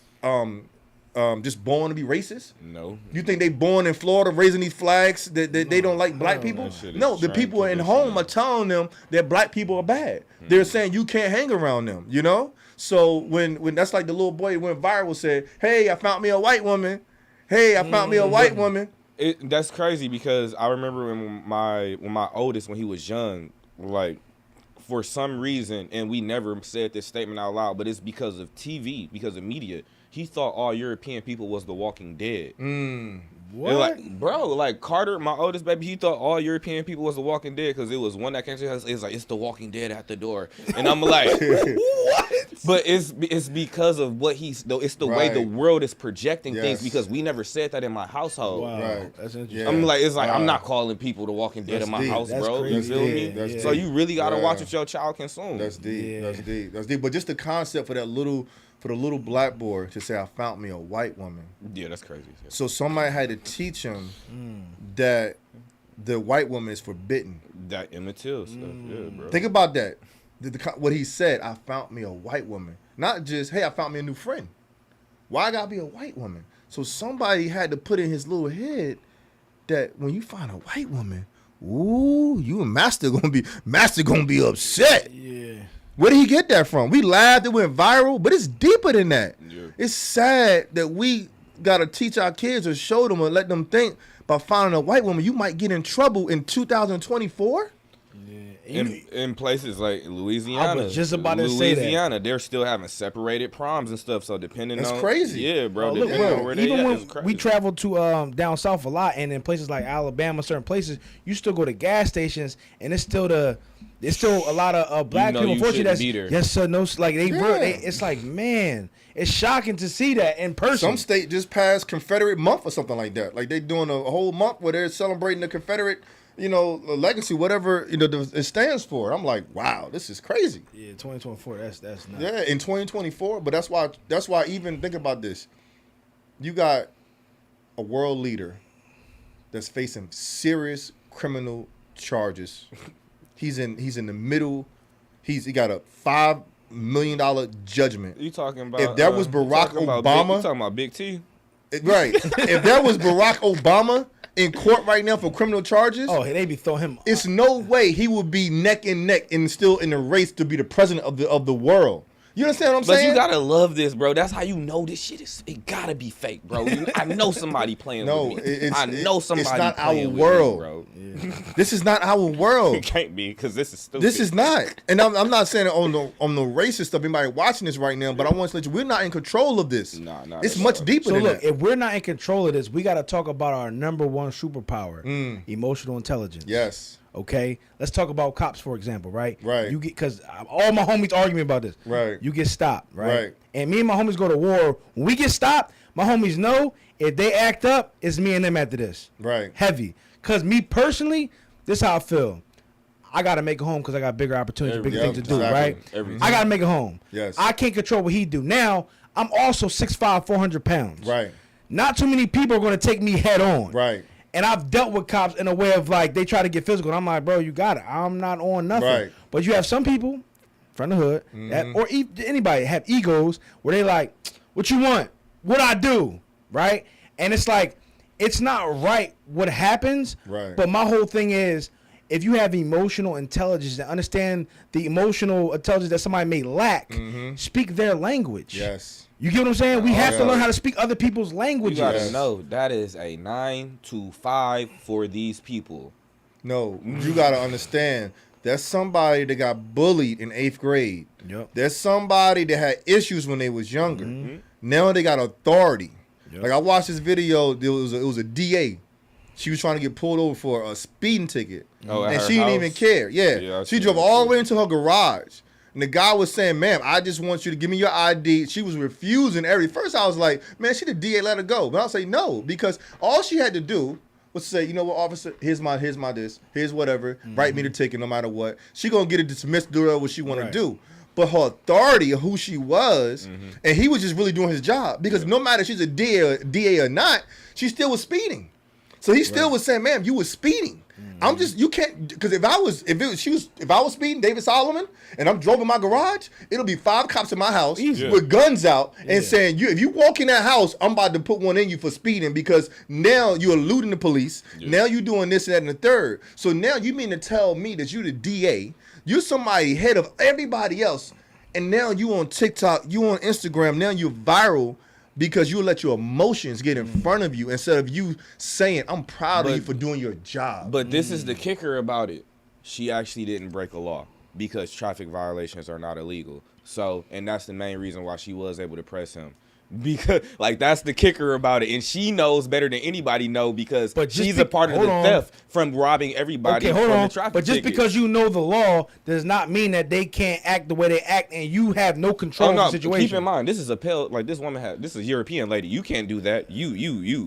just born to be racist? No. You think they born in Florida raising these flags that they don't like black people? That shit is No, the trained people in conditioning. home are telling them that black people are bad. They're saying you can't hang around them, So when that's like the little boy who went viral said, "Hey, I found me a white woman. Hey, I found me a white woman." That's crazy because I remember when my oldest, when he was young, like for some reason, and we never said this statement out loud, but it's because of TV, because of media. He thought all European people was The Walking Dead. What? Like, bro, like Carter, my oldest baby, he thought all European people was The Walking Dead because it was one that came to us. It's like, it's The Walking Dead at the door, and I'm like, what? But it's because of what it's the way the Right. world is projecting Yes. things, because we never said that in my household. Wow, Right. that's interesting. Yeah. I'm like, it's like, I'm Wow. not calling people The Walking Dead That's in my deep. house, That's bro. crazy. You feel Yeah, me? that's So deep. you really gotta Yeah. watch what your child consumes. That's deep. Yeah. That's deep. That's deep. But just the concept for the little black boy to say, "I found me a white woman." Yeah, that's crazy. So somebody had to teach him that the white woman is forbidden. That Emmett Till stuff, yeah, bro. Think about that. What he said, "I found me a white woman." Not just, "Hey, I found me a new friend." Why I gotta be a white woman? So somebody had to put in his little head that when you find a white woman, ooh, you and Master gonna be upset. Yeah. Where did he get that from? We laughed, it went viral, but it's deeper than that. Yeah. It's sad that we gotta teach our kids or show them or let them think by finding a white woman, you might get in trouble in 2024. Yeah. in places like Louisiana. I was just about to say that. Louisiana, they're still having separated proms and stuff. So depending That's on crazy. Yeah, bro. Look, depending on bro, where they even at, when it's crazy. we travel to down south a lot, and in places like Alabama, certain places, you still go to gas stations, and it's still a lot of black know people. you Unfortunately, that's shouldn't be there. yes, sir, no, like Yeah. it's like, man, it's shocking to see that in person. Some state just passed Confederate month or something like that. Like they doing a whole month where they're celebrating the Confederate, legacy, whatever it stands for. I'm like, wow, this is crazy. Yeah, 2024. That's nuts. Yeah, in 2024. But that's why even think about this. You got a world leader that's facing serious criminal charges. He's in the middle. He got a $5 million judgment. You talking about? If that was Barack Obama, you talking about Big T? Right. If that was Barack Obama in court right now for criminal charges, they be throwing him. it's no way he would be neck and neck and still in the race to be the president of the world. You understand what I'm But saying? you gotta love this, bro. That's how you know this shit it gotta be fake, bro. I know somebody playing with me. I know somebody it's not playing our with world. me, bro. This is not our world. It can't be because this is stupid. This is not. And I'm not saying it on the racist stuff. Anybody watching this right now, but I want to let you. We're not in control of this. Nah, it's at much all. deeper So than look, that. if we're not in control of this, we got to talk about our number one superpower, emotional intelligence. Yes. Okay, let's talk about cops, for example, right? Right. You get, because all my homies arguing about this. Right. You get stopped, right? Right. And me and my homies go to war. When we get stopped, my homies know if they act up, it's me and them after this. Right. Heavy. Because me personally, this is how I feel. I got to make it home because I got bigger opportunities, bigger things to do, exactly. right? Everything. I got to make it home. Yes. I can't control what he do. Now, I'm also 6'5", 400 pounds. Right. Not too many people are going to take me head on. Right. And I've dealt with cops in a way of like they try to get physical. And I'm like, bro, you got it. I'm not on nothing. Right. But you have some people from the hood that, or anybody have egos where they like, what you want? What I do? Right? And it's like, it's not right what happens. Right. But my whole thing is, if you have emotional intelligence and understand the emotional intelligence that somebody may lack, speak their language. Yes. You get what I'm saying? We have to yeah. learn how to speak other people's You languages. gotta Yes. know that is a 9 to 5 for these people. No, you got to understand. There's somebody that got bullied in 8th grade. Yep. There's somebody that had issues when they was younger. Now they got authority. Yep. Like I watched this video. It was a DA. She was trying to get pulled over for a speeding ticket, Oh, at and her she didn't house? even care. Yeah, Yeah, I she seen drove that all the too. way into her garage. And the guy was saying, ma'am, I just want you to give me your ID. She was refusing First, I was like, man, she the DA, let her go. But I'll say no, because all she had to do was say, you know what, officer, here's my this, here's whatever, write me the ticket no matter what. She gonna get it dismissed, do what she want Right. to do. But her authority of who she was, and he was just really doing his job. Because no matter if she's a DA or not, she still was speeding. So he still was saying, ma'am, you was speeding. I'm just, you can't, because if I was speeding, David Solomon, and I'm drove in my garage, it'll be 5 cops in my house with guns out and saying, if you walk in that house, I'm about to put one in you for speeding because now you're eluding the police. Now you're doing this, that, and the third. So now you mean to tell me that you the DA, you're somebody head of everybody else, and now you on TikTok, you on Instagram, now you're viral because you let your emotions get in front of you instead of you saying, I'm proud of you for doing your job. But this is the kicker about it. She actually didn't break a law because traffic violations are not illegal. So, and that's the main reason why she was able to press him. Because, like, that's the kicker about it. And she knows better than anybody know because But just she's a part of the hold on. theft from robbing everybody Okay, hold from on. the traffic But just tickets. because you know the law does not mean that they can't act the way they act, and you have no control Oh, no, of the situation. keep in mind, this is a pill. Like, this woman had, this is a European lady. You can't do that. You.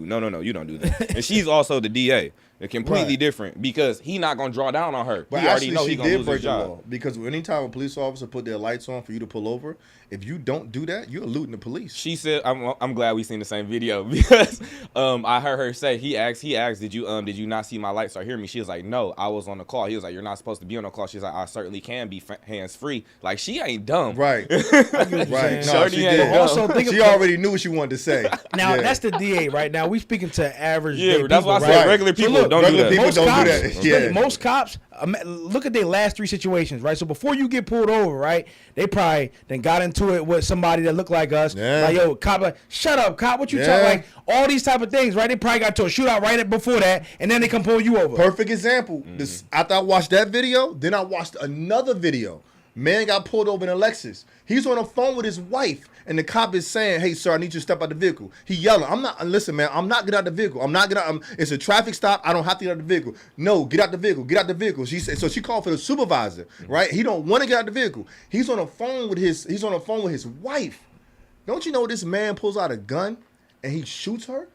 No, you don't do that. And she's also the DA. They're completely Right. different because he not going to draw down on her. But He already actually, know she he going to did lose break his the job. law because anytime a police officer put their lights on for you to pull over, if you don't do that, you're eluding the police. She said, "I'm glad we seen the same video because I heard her say he asked, did you not see my lights or hear me?" She was like, "No, I was on the call." He was like, "You're not supposed to be on the call." She's like, "I certainly can be hands free." Like she ain't dumb, Right. saying. Right. No, Shorty she ain't did. dumb. Also, think She about- already knew what she wanted to say. Now Yeah. that's the DA right now. We speaking to average Yeah, day that's why I people, said right? regular So people look, don't do regular that. people most don't do cops, that. Yeah. most cops look at their last 3 situations, right? So before you get pulled over, right, they probably then got into it with somebody that looked like us. Yeah. Like, yo, cop, like, shut up, cop, what you Yeah. talking? Like, all these type of things, right? They probably got to a shootout right before that, and then they come pull you over. Perfect example. This after I watched that video, then I watched another video. Man got pulled over in a Lexus. He's on the phone with his wife, and the cop is saying, "Hey, sir, I need you to step out the vehicle." He yelling, "I'm not. Listen, man, I'm not getting out the vehicle. I'm not getting out. It's a traffic stop. I don't have to get out the vehicle. No, get out the vehicle. Get out the vehicle." She said. So she called for the supervisor, right? He don't want to get out the vehicle. He's on the phone with his wife. Don't you know this man pulls out a gun and he shoots her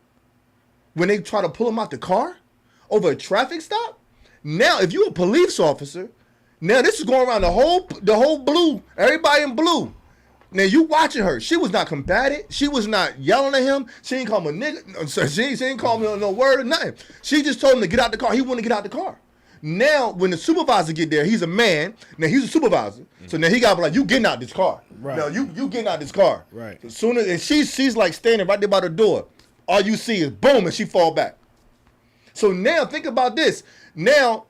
when they try to pull him out the car over a traffic stop? Now, if you're a police officer, now this is going around the whole blue, everybody in blue. Now you watching her. She was not combative. She was not yelling at him. She ain't call him a nigga. She ain't call him no word or nothing. She just told him to get out the car. He wouldn't get out the car. Now, when the supervisor get there, he's a man. Now he's a supervisor. So now he got to be like, you getting out this car. Right. Now you getting out this car. Right. As soon as and she's like standing right there by the door. All you see is boom, and she fall back. So now think about this. Now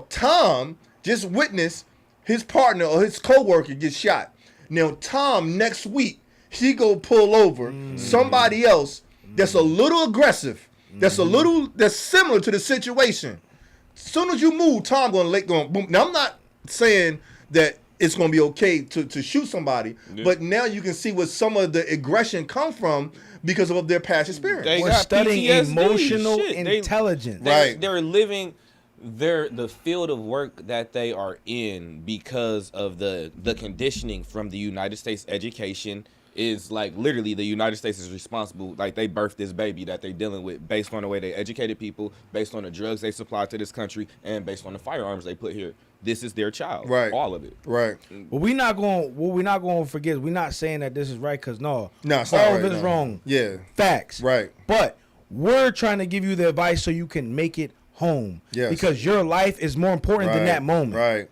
Tom just witnessed his partner or his coworker get shot. Now Tom next week he go pull over somebody else that's a little aggressive, that's similar to the situation. As soon as you move, Tom going boom. Now I'm not saying that it's gonna be okay to shoot somebody, but now you can see where some of the aggression come from because of their past experience. We're studying PTSD. emotional Shit, intelligence. Right. They're living the field of work that they are in because of the conditioning from the United States education is like literally the United States is responsible. Like they birthed this baby that they're dealing with based on the way they educated people, based on the drugs they supply to this country, and based on the firearms they put here. This is their child. Right. All of it. Right. But we're not going to forget. We're not saying that this is right because no, it's not all right, of it is no. wrong. Yeah. Facts. Right. But we're trying to give you the advice so you can make it home. Yes. Because your life is more important than that moment. Right.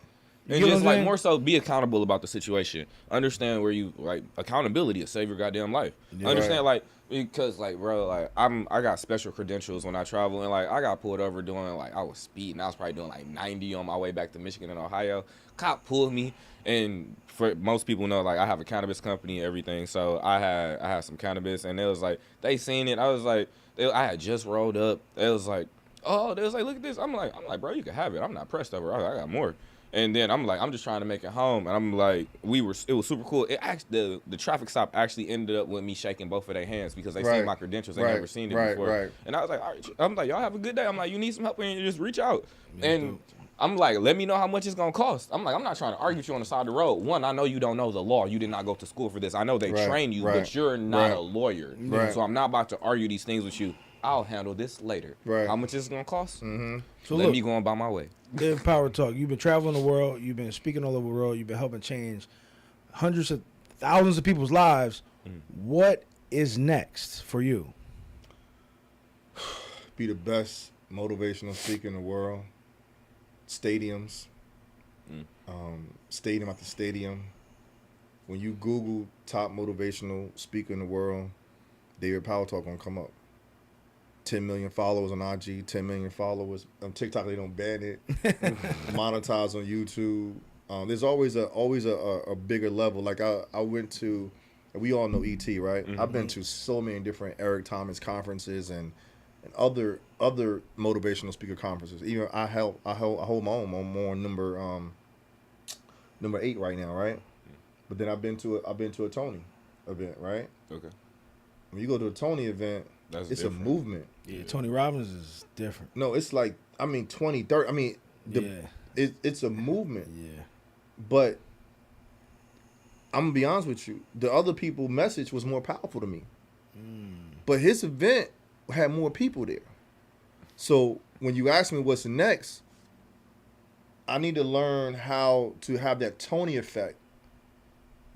You And get what just I'm like saying? more so be accountable about the situation. Understand where you like accountability to save your goddamn life. Understand like because like bro, like I got special credentials when I travel and like I got pulled over doing like I was speeding. I was probably doing like 90 on my way back to Michigan and Ohio. Cop pulled me, and for most people know like I have a cannabis company and everything. So I had some cannabis and it was like they seen it. I was like I had just rolled up. It was like, oh, they was like, look at this. I'm like, bro, you can have it. I'm not pressed over. I got more. And then I'm like, I'm just trying to make it home. And I'm like, it was super cool. It actually, the traffic stop actually ended up with me shaking both of their hands because they seen my credentials. They never seen it before. Right. And I was like, all right. I'm like, y'all have a good day. I'm like, you need some help and you just reach out. And I'm like, let me know how much it's going to cost. I'm like, I'm not trying to argue with you on the side of the road. One, I know you don't know the law. You did not go to school for this. I know they train you, but you're not a lawyer. Right. So I'm not about to argue these things with you. I'll handle this later. Right. How much is it going to cost? Mm-hmm. So let me go on by my way. Live Power Talk. You've been traveling the world. You've been speaking all over the world. You've been helping change hundreds of thousands of people's lives. What is next for you? Be the best motivational speaker in the world. Stadiums. Stadium after stadium. When you Google top motivational speaker in the world, David Power Talk gonna come up. 10 million followers on IG, 10 million followers on TikTok. They don't ban it. Monetize on YouTube. There's always a bigger level. Like I went to, we all know ET, right? I've been to so many different Eric Thomas conferences and other motivational speaker conferences. Even I hold my own. I'm on number 8 right now, right? But then I've been to a Tony event, right? Okay. When you go to a Tony event, it's different. A movement. Yeah, Tony Robbins is different. No, it's like 20, 30. It's a movement. Yeah. But I'm gonna be honest with you, the other people's message was more powerful to me. But his event had more people there. So when you ask me what's next, I need to learn how to have that Tony effect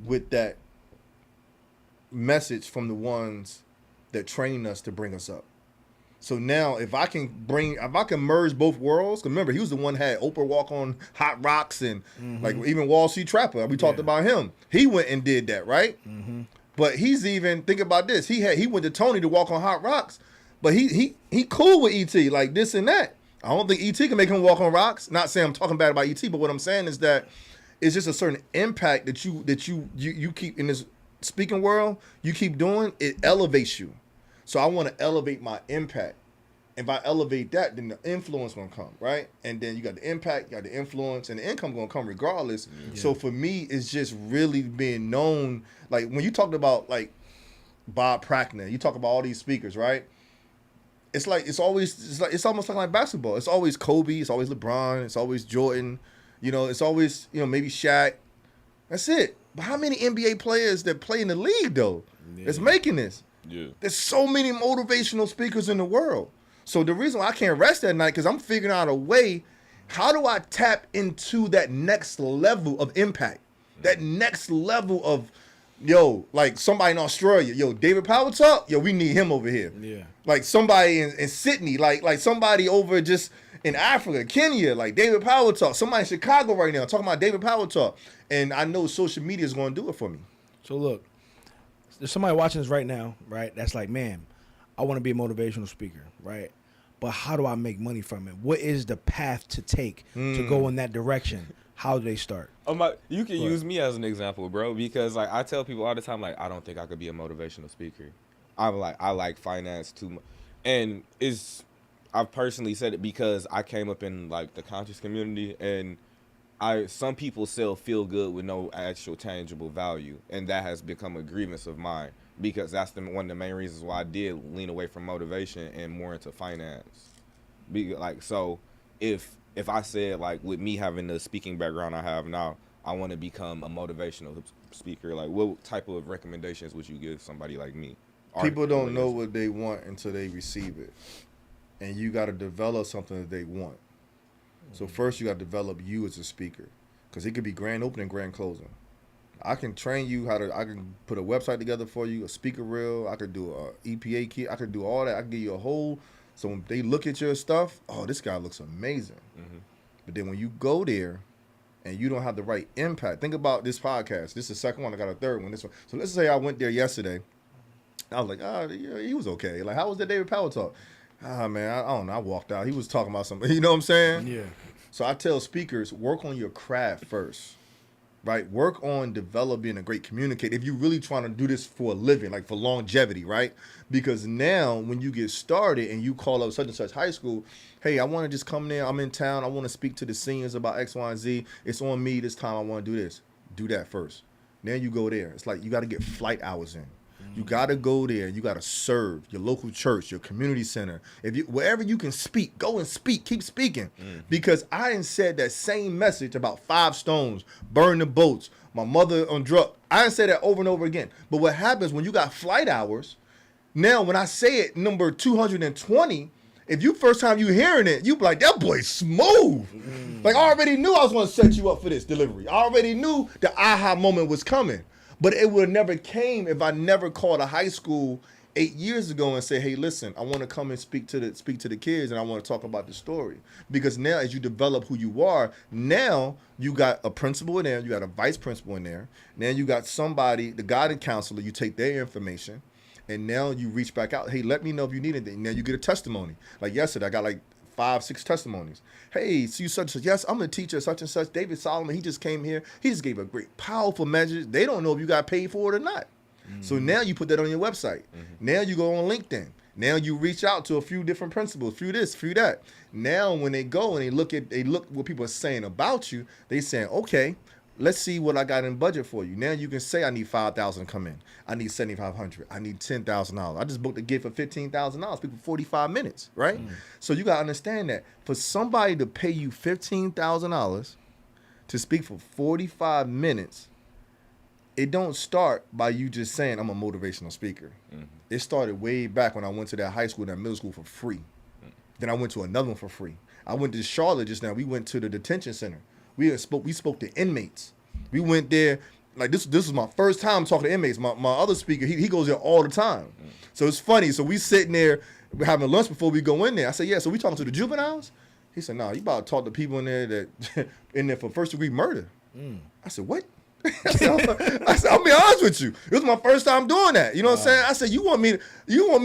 with that message from the ones that train us to bring us up. So now if I can merge both worlds, because remember, he was the one that had Oprah walk on Hot Rocks and like even Wall Street Trapper. We talked about him. He went and did that, right? But he's even, think about this. He went to Tony to walk on Hot Rocks, but he cool with ET, like this and that. I don't think ET can make him walk on rocks. Not saying I'm talking bad about ET, but what I'm saying is that it's just a certain impact that you keep in this speaking world. You keep doing it elevates you. So I want to elevate my impact. If I elevate that, then the influence gonna come, right? And then you got the impact, you got the influence, and the income gonna come regardless. Yeah. So for me, it's just really being known. Like when you talked about like Bob Proctor, you talk about all these speakers, right? It's almost like basketball. It's always Kobe, it's always LeBron, it's always Jordan, it's always maybe Shaq. That's it. But how many NBA players that play in the league though? Yeah. That's making this. Yeah. There's so many motivational speakers in the world. So the reason why I can't rest at night because I'm figuring out a way. How do I tap into that next level of impact? That next level of like somebody in Australia, David Power Talk, we need him over here. Yeah. Like somebody in Sydney, like somebody over just in Africa, Kenya, like David Power Talk. Somebody in Chicago right now talking about David Power Talk. And I know social media is going to do it for me. So look, there's somebody watching this right now, right? That's like, man, I want to be a motivational speaker, right? But how do I make money from it? What is the path to take to go in that direction? How do they start? You can use me as an example, bro, because like I tell people all the time, like I don't think I could be a motivational speaker. I like finance too much, and I've personally said it because I came up in like the conscious community, and some people sell feel good with no actual tangible value, and that has become a grievance of mine. Because that's one of the main reasons why I did lean away from motivation and more into finance. So if I said like with me having the speaking background I have now, I want to become a motivational speaker, like what type of recommendations would you give somebody like me? People don't know what they want until they receive it. And you got to develop something that they want. So first you got to develop you as a speaker. Because it could be grand opening, grand closing. I can train you I can put a website together for you, a speaker reel. I could do a EPA kit. I could do all that. I can give you a whole, so when they look at your stuff, oh, this guy looks amazing. Mm-hmm. But then when you go there and you don't have the right impact, think about this podcast. This is the second one. I got a third one. This one. So let's say I went there yesterday. I was like, yeah, he was okay. Like, how was the David Power Talk? Man, I don't know. I walked out. He was talking about something. You know what I'm saying? Yeah. So I tell speakers, work on your craft first. Right? Work on developing a great communicator. If you're really trying to do this for a living, like for longevity, right? Because now when you get started and you call up such and such high school, hey, I want to just come there. I'm in town. I want to speak to the seniors about X, Y, and Z. It's on me this time. I want to do this. Do that first. Then you go there. It's like you got to get flight hours in. You got to go there. You got to serve your local church, your community center. Wherever you can speak, go and speak. Keep speaking. Because I done said that same message about 5 stones, burn the boats, my mother on drug. I done said that over and over again. But what happens when you got flight hours, now when I say it, number 220, if you first time you hearing it, you be like, that boy's smooth. Like I already knew I was going to set you up for this delivery. I already knew the aha moment was coming. But it would have never came if I never called a high school 8 years ago and say, hey, listen, I want to come and speak to the kids and I want to talk about the story. Because now as you develop who you are, now you got a principal in there, you got a vice principal in there. Now you got somebody, the guidance counselor, you take their information and now you reach back out. Hey, let me know if you need anything. Now you get a testimony. Like yesterday, I got like 5-6 testimonies. Hey, see you such and such. Yes, I'm a teacher such and such. David Solomon, he just came here. He just gave a great, powerful message. They don't know if you got paid for it or not. So now you put that on your website. Now you go on LinkedIn. Now you reach out to a few different principals, few this, few that. Now when they go and they look what people are saying about you, they saying, okay, let's see what I got in budget for you. Now you can say I need $5,000 to come in. I need $7,500. I need $10,000. I just booked a gig for $15,000. Speak for 45 minutes, right? So you got to understand that for somebody to pay you $15,000 to speak for 45 minutes, it don't start by you just saying I'm a motivational speaker. It started way back when I went to that high school, that middle school for free. Then I went to another one for free. I went to Charlotte just now. We went to the detention center. We spoke to inmates. We went there, like this was my first time talking to inmates. My other speaker, he goes there all the time. So it's funny. So we sitting there, we're having lunch before we go in there. I said, yeah, so we talking to the juveniles? He said, no, you about to talk to people in there that in there for first degree murder. I said, what? I said, I'll be honest with you. It was my first time doing that. You know what I'm saying? I said, you want me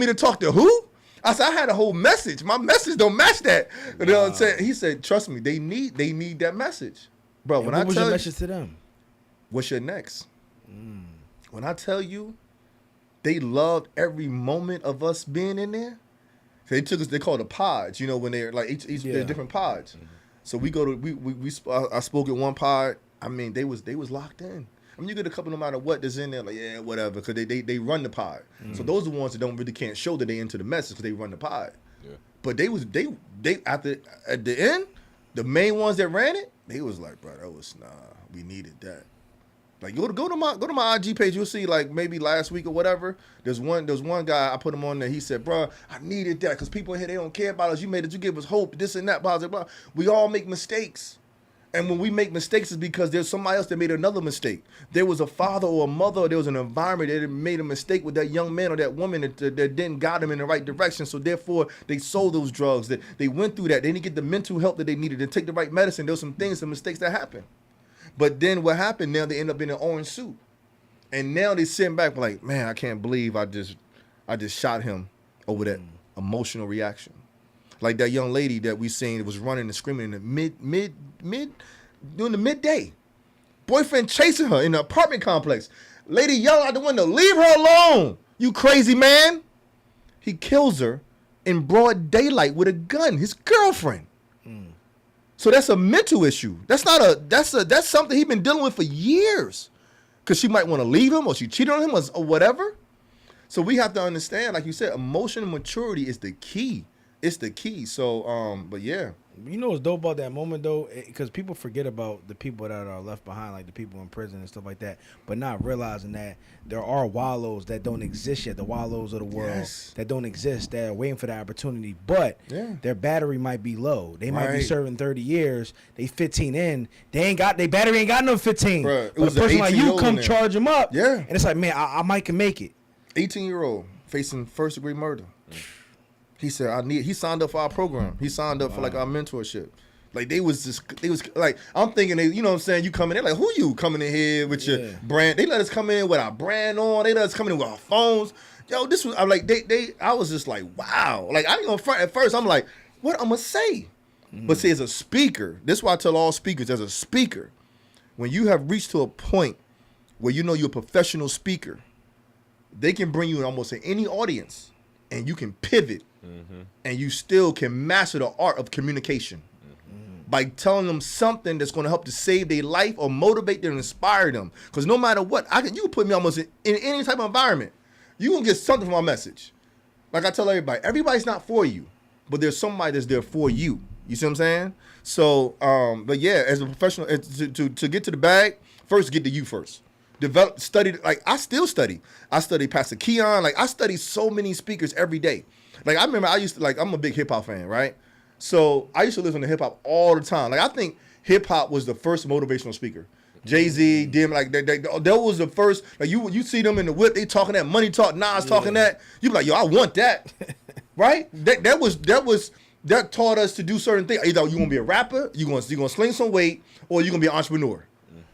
to talk to who? I said, I had a whole message. My message don't match that. You know what I'm saying? He said, trust me, they need that message. Bro, when I what was tell your you, message to them? what's your next? When I tell you, they loved every moment of us being in there. They took us. They called it pods. You know, when they're like each they're different pods. So we go to I spoke at one pod. I mean, they was locked in. I mean, you get a couple no matter what that's in there, like yeah, whatever, because they run the pod. So those are the ones that don't really can't show that they into the message because they run the pod. Yeah. But they at the end, the main ones that ran it, they was like, bro, that was we needed that. Like go to my IG page, you'll see like maybe last week or whatever. There's one guy I put him on there. He said, "Bro, I needed that because people in here they don't care about us. You made it. You give us hope. This and that. Blah blah blah. We all make mistakes, and when we make mistakes, it's because there's somebody else that made another mistake. There was a father or a mother. Or there was an environment that made a mistake with that young man or that woman that didn't guide them in the right direction. So therefore, they sold those drugs. That they went through that. They didn't get the mental help that they needed to take the right medicine. There was some things, some mistakes that happened." But then what happened now, they end up in an orange suit. And now they sitting back like, man, I can't believe I just shot him over that emotional reaction. Like that young lady that we seen was running and screaming in the during the midday. Boyfriend chasing her in the apartment complex. Lady yelling out the window, leave her alone, you crazy man. He kills her in broad daylight with a gun, his girlfriend. So that's a mental issue. That's something he's been dealing with for years. Because she might want to leave him or she cheated on him or whatever. So we have to understand, like you said, emotional maturity is the key. It's the key. So, but yeah. You know what's dope about that moment, though? Because people forget about the people that are left behind, like the people in prison and stuff like that, but not realizing that there are wallows that don't exist yet, the wallows of the world that don't exist, that are waiting for the opportunity, but their battery might be low. They might be serving 30 years. They 15 in. Their battery ain't got no 15. Bruh, but a person like you come there. Charge them up. Yeah. And it's like, man, I might can make it. 18-year-old facing first-degree murder. He said, he signed up for our program. He signed up for like our mentorship. Like they was like, I'm thinking, you know what I'm saying? You coming in, like, who you coming in here with your brand? They let us come in with our brand on. They let us come in with our phones. Yo, this was, I'm like, I was just like, wow. Like, I didn't go front at first. I'm like, what I'm going to say? But see, as a speaker, this is why I tell all speakers, as a speaker, when you have reached to a point where you know you're a professional speaker, they can bring you in almost any audience and you can pivot and you still can master the art of communication by telling them something that's going to help to save their life or motivate them and inspire them. Because no matter what, you can put me almost in any type of environment. You're going to get something from my message. Like I tell everybody, everybody's not for you, but there's somebody that's there for you. You see what I'm saying? So, but yeah, as a professional, to get to the bag, first get to you first. Study, like I still study. I study Pastor Keon. Like I study so many speakers every day. Like I remember I used to, like I'm a big hip hop fan, right? So I used to listen to hip hop all the time. Like I think hip hop was the first motivational speaker. Jay-Z, them, like that was the first. Like you see them in the whip, they talking that money talk, Nas talking that. You be like, yo, I want that, right? That taught us to do certain things. Either you gonna be a rapper, you gonna sling some weight, or you gonna be an entrepreneur.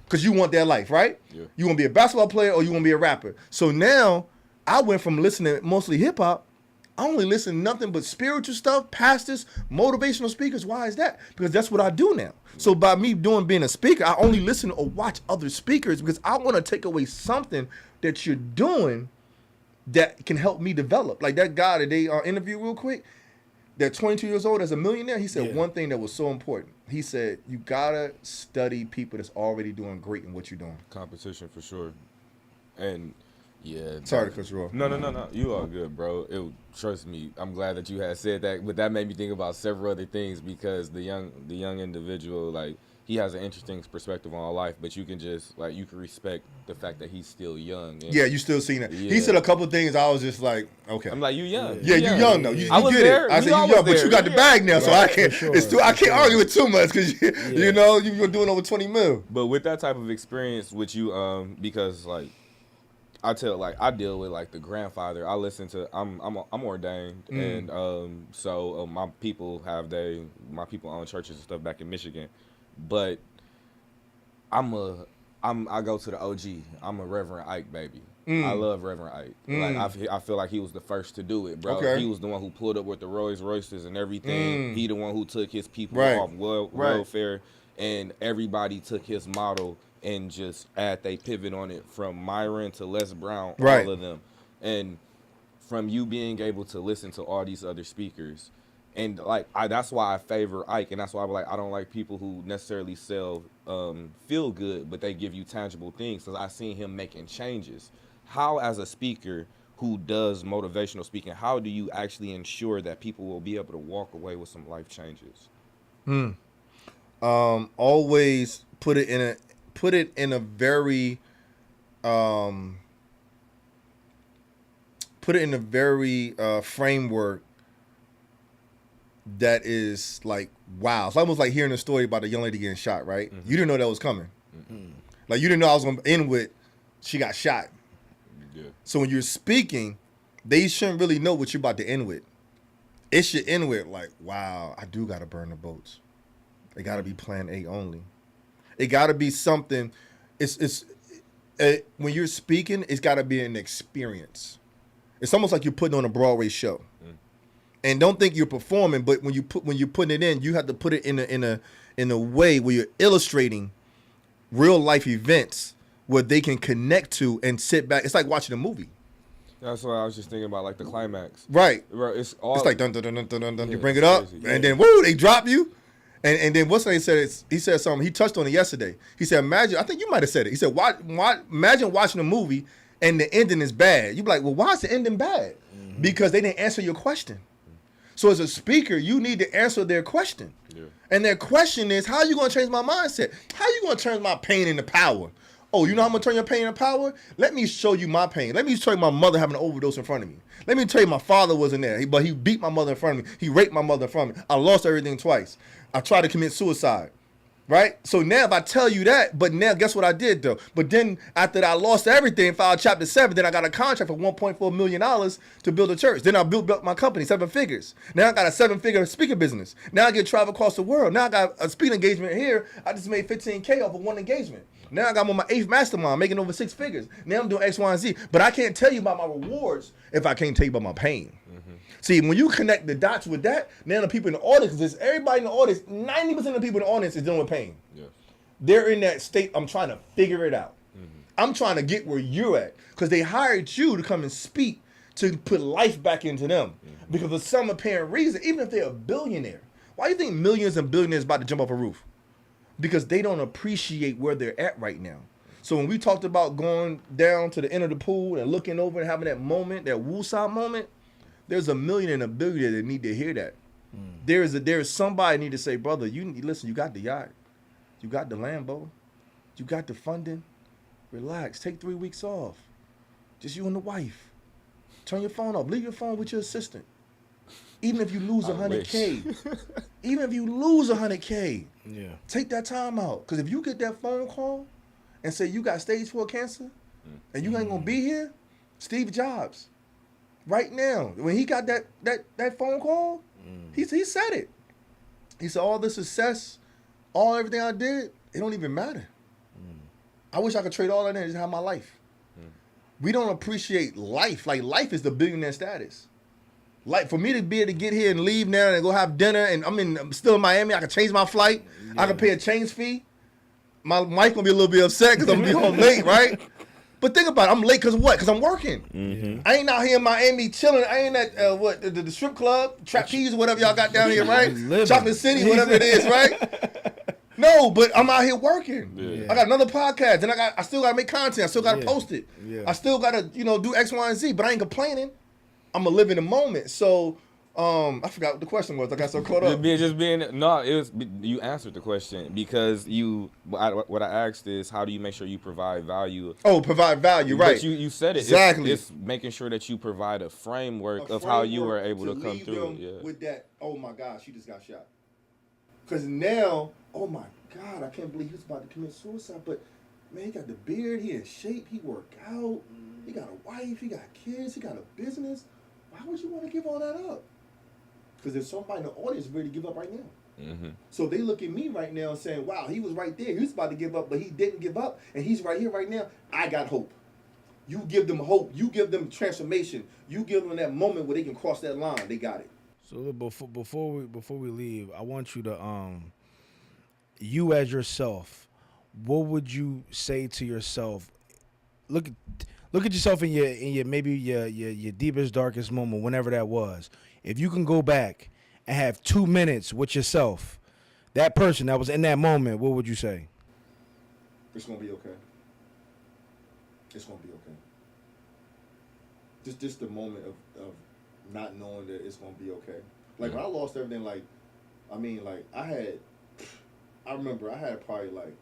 Because you want that life, right? Yeah. You want to be a basketball player or you want to be a rapper. So now I went from listening mostly hip hop. I only listen to nothing but spiritual stuff, pastors, motivational speakers. Why is that? Because that's what I do now. So by me being a speaker, I only listen or watch other speakers because I want to take away something that you're doing that can help me develop. Like that guy that they interviewed real quick, that 22 years old as a millionaire, he said one thing that was so important. He said, you gotta study people that's already doing great in what you're doing. Competition for sure. And yeah. Sorry to cut you off. No. You are good, bro. Trust me, I'm glad that you had said that. But that made me think about several other things because the young individual, like, he has an interesting perspective on life, but you can just, like, you can respect the fact that he's still young. And yeah, you still seeing that. Yeah. He said a couple of things. I was just like, okay. I'm like, you young. Yeah, you young though. You I was get there. it. I said you young, but you got the bag now, so I can't. Sure, I can't argue with too much because you know you're doing over 20 mil. But with that type of experience, with you, because like I deal with like the grandfather. I listen to. I'm ordained, and so my people own churches and stuff back in Michigan, but I'm I go to the OG. I'm a Reverend Ike baby. I love Reverend Ike. Like I feel like he was the first to do it, bro. Okay. He was the one who pulled up with the Rolls Royces and everything. He the one who took his people Right. off welfare, and everybody took his model and just they pivot on it from Myron to Les Brown, Right. all of them, and from you being able to listen to all these other speakers. And like that's why I favor Ike, and that's why I don't like people who necessarily sell feel good, but they give you tangible things. Because I seen him making changes. How, as a speaker who does motivational speaking, how do you actually ensure that people will be able to walk away with some life changes? Always put it in a very framework that is like, wow. It's almost like hearing a story about a young lady getting shot, right? You didn't know that was coming. Like, you didn't know I was going to end with she got shot. Yeah. So when you're speaking, they shouldn't really know what you're about to end with. It should end with like, wow, I do got to burn the boats. It got to be plan A only. It got to be something. When you're speaking, it's got to be an experience. It's almost like you're putting on a Broadway show. And don't think you're performing, but when you're putting it in, you have to put it in a way where you're illustrating real life events where they can connect to and sit back. It's like watching a movie. That's what I was just thinking about, like the climax. Right. Bro, it's like dun dun dun dun dun dun. Yeah, You bring it up, crazy. and then woo, they drop you. And then what's he said? He said something. He touched on it yesterday. He said, imagine. I think you might have said it. He said, imagine watching a movie and the ending is bad. You be like, well, why is the ending bad? Because they didn't answer your question. So as a speaker, you need to answer their question. Yeah. And their question is, how are you going to change my mindset? How are you going to turn my pain into power? Oh, you know how I'm going to turn your pain into power? Let me show you my pain. Let me show you my mother having an overdose in front of me. Let me tell you my father wasn't there, but he beat my mother in front of me. He raped my mother in front of me. I lost everything twice. I tried to commit suicide. Right? So now if I tell you that, but now guess what I did though? But then after that I lost everything, filed Chapter 7, then I got a contract for $1.4 million to build a church. Then I built my company, 7 figures. Now I got a 7-figure speaker business. Now I get travel across the world. Now I got a speaking engagement here. I just made $15K off of one engagement. Now I got on my 8th mastermind, making over 6 figures. Now I'm doing X, Y, and Z. But I can't tell you about my rewards if I can't tell you about my pain. See, when you connect the dots with that, now the people in the audience, because everybody in the audience, 90% of the people in the audience is dealing with pain. Yeah. They're in that state, I'm trying to figure it out. I'm trying to get where you're at. Because they hired you to come and speak to put life back into them. Because for some apparent reason, even if they're a billionaire, why do you think millions and billionaires about to jump off a roof? Because they don't appreciate where they're at right now. So when we talked about going down to the end of the pool and looking over and having that moment, that woosah moment, there's a million and a billion that need to hear that. There is somebody need to say, brother, listen, you got the yacht. You got the Lambo. You got the funding. Relax. Take 3 weeks off. Just you and the wife. Turn your phone off. Leave your phone with your assistant. Even if you lose $100K. Even if you lose $100K. Yeah. Take that time out. Because if you get that phone call and say you got stage 4 cancer and you ain't going to be here, Steve Jobs, right now, when he got that phone call, he said it. He said, all the success, everything I did, it don't even matter. I wish I could trade all that in and just have my life. We don't appreciate life. Like, life is the billionaire status. Like, for me to be able to get here and leave now and go have dinner, and I'm still in Miami, I can change my flight. I can pay a change fee. My wife gonna be a little bit upset because I'm gonna be home late, right? But think about it, I'm late because what? Because I'm working. I ain't out here in Miami chilling. I ain't at the strip club, Trapeze, whatever y'all got down here, right? Chocolate City, whatever it is, right? No, but I'm out here working. Yeah. I got another podcast, and I still gotta make content. I still gotta post it. Yeah. I still gotta do X, Y, and Z. But I ain't complaining. I'm gonna live in the moment. So I forgot what the question was. I got so caught up. You answered the question because what I asked is, how do you make sure you provide value? Oh, provide value, right? But you said it exactly. It's making sure that you provide a framework of how you were able to come through. With that, oh my God, she just got shot. Because now, oh my God, I can't believe he was about to commit suicide. But man, he got the beard, he in shape, he worked out, he got a wife, he got kids, he got a business. Why would you want to give all that up? Because there's somebody in the audience ready to give up right now. So they look at me right now and saying, wow, he was right there. He was about to give up, but he didn't give up. And he's right here right now. I got hope. You give them hope. You give them transformation. You give them that moment where they can cross that line. They got it. So look, before we leave, I want you to you as yourself, what would you say to yourself? Look at yourself in your maybe your deepest darkest moment, whenever that was. If you can go back and have 2 minutes with yourself, that person that was in that moment, what would you say? It's gonna be okay. It's gonna be okay. Just the moment of not knowing that it's gonna be okay. Like when I lost everything, like I remember I had probably like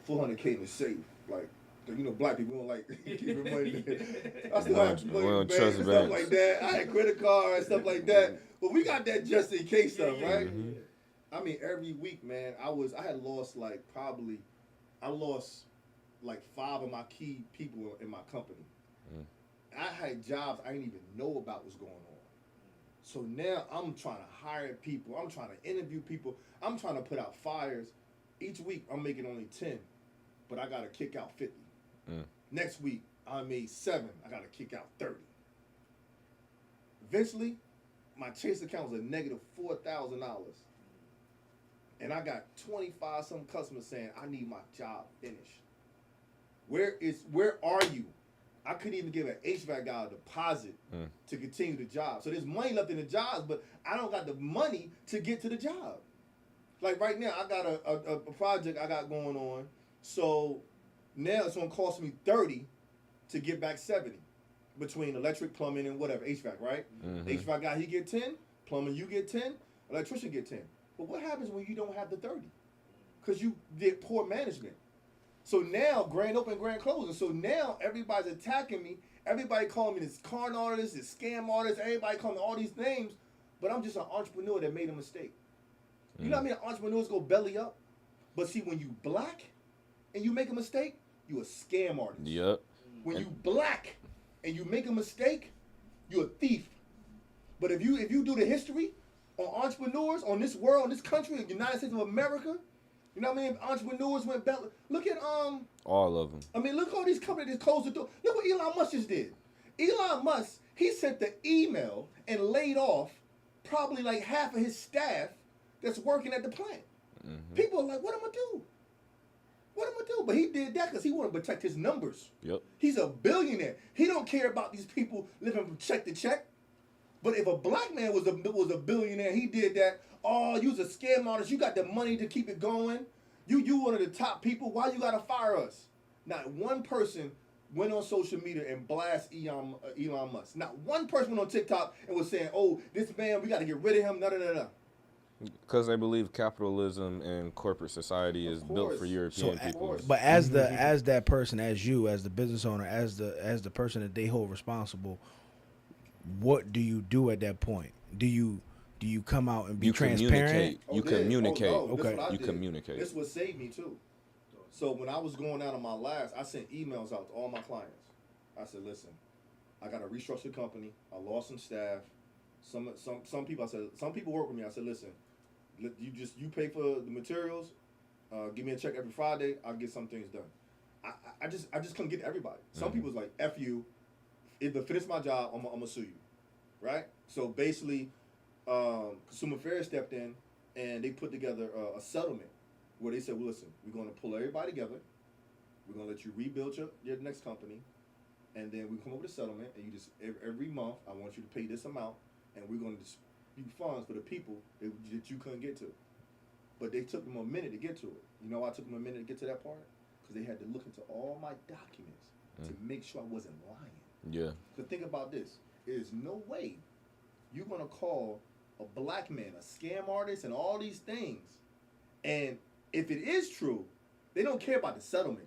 400K in the safe. Like, you know, black people don't like keeping money. I still have money in the bank and stuff like that. I had credit cards and stuff like that. But we got that just in case stuff, right? I mean, every week, man, I had lost like like 5 of my key people in my company. I had jobs I didn't even know about what's going on. So now I'm trying to hire people. I'm trying to interview people. I'm trying to put out fires. Each week I'm making only 10, but I got to kick out 50. Next week I made 7. I got to kick out 30. Eventually, my Chase account was a negative $4,000. And I got 25 some customers saying, I need my job finished. Where are you? I couldn't even give an HVAC guy a deposit to continue the job. So there's money left in the jobs, but I don't got the money to get to the job. Like right now, I got a project I got going on. So now it's going to cost me 30 to get back 70 between electric, plumbing, and whatever, HVAC, right? HVAC guy, he get 10. Plumbing, you get 10. Electrician get 10. But what happens when you don't have the 30? Because you did poor management. So now, grand open, grand closing. So now everybody's attacking me. Everybody calling me this con artist, this scam artist. Everybody calling me all these names. But I'm just an entrepreneur that made a mistake. You know what I mean? Entrepreneurs go belly up. But see, when you black and you make a mistake, you a scam artist. Yep. When you black and you make a mistake, you're a thief. But if you do the history on entrepreneurs, on this world, on this country, the United States of America, you know what I mean? Entrepreneurs went belly. Look at all of them. I mean, look at all these companies that closed the door. Look what Elon Musk just did. Elon Musk, he sent the email and laid off probably like half of his staff that's working at the plant. People are like, what am I gonna do? What am I gonna do? But he did that because he wanted to protect his numbers. Yep. He's a billionaire. He don't care about these people living from check to check. But if a black man was a billionaire, he did that. Oh, you was a scam artist. You got the money to keep it going. You one of the top people. Why you gotta fire us? Not one person went on social media and blast Elon Musk. Not one person went on TikTok and was saying, "Oh, this man, we got to get rid of him." No. Because they believe capitalism and corporate society is built for European people. But as that person, as you, as the business owner, as the person that they hold responsible, what do you do at that point? Do you come out and be transparent? You communicate. Okay. You communicate. This would save me too. So when I was going out on my last, I sent emails out to all my clients. I said, listen, I got to restructure the company. I lost some staff. Some people work with me. I said, listen, you pay for the materials. Give me a check every Friday. I'll get some things done. I just couldn't get to everybody. Some people's like, F you. If I finish my job, I'm gonna sue you, right? So basically, Consumer Affairs stepped in and they put together a settlement where they said, well, listen, we're going to pull everybody together. We're going to let you rebuild your next company. And then we come up with a settlement, and you just, every month, I want you to pay this amount, and we're going to distribute funds for the people that you couldn't get to. But they took them a minute to get to it. You know why it took them a minute to get to that part? Because they had to look into all my documents to make sure I wasn't lying. Yeah. So think about this. There's no way you're going to call a black man a scam artist and all these things. And if it is true, they don't care about the settlement.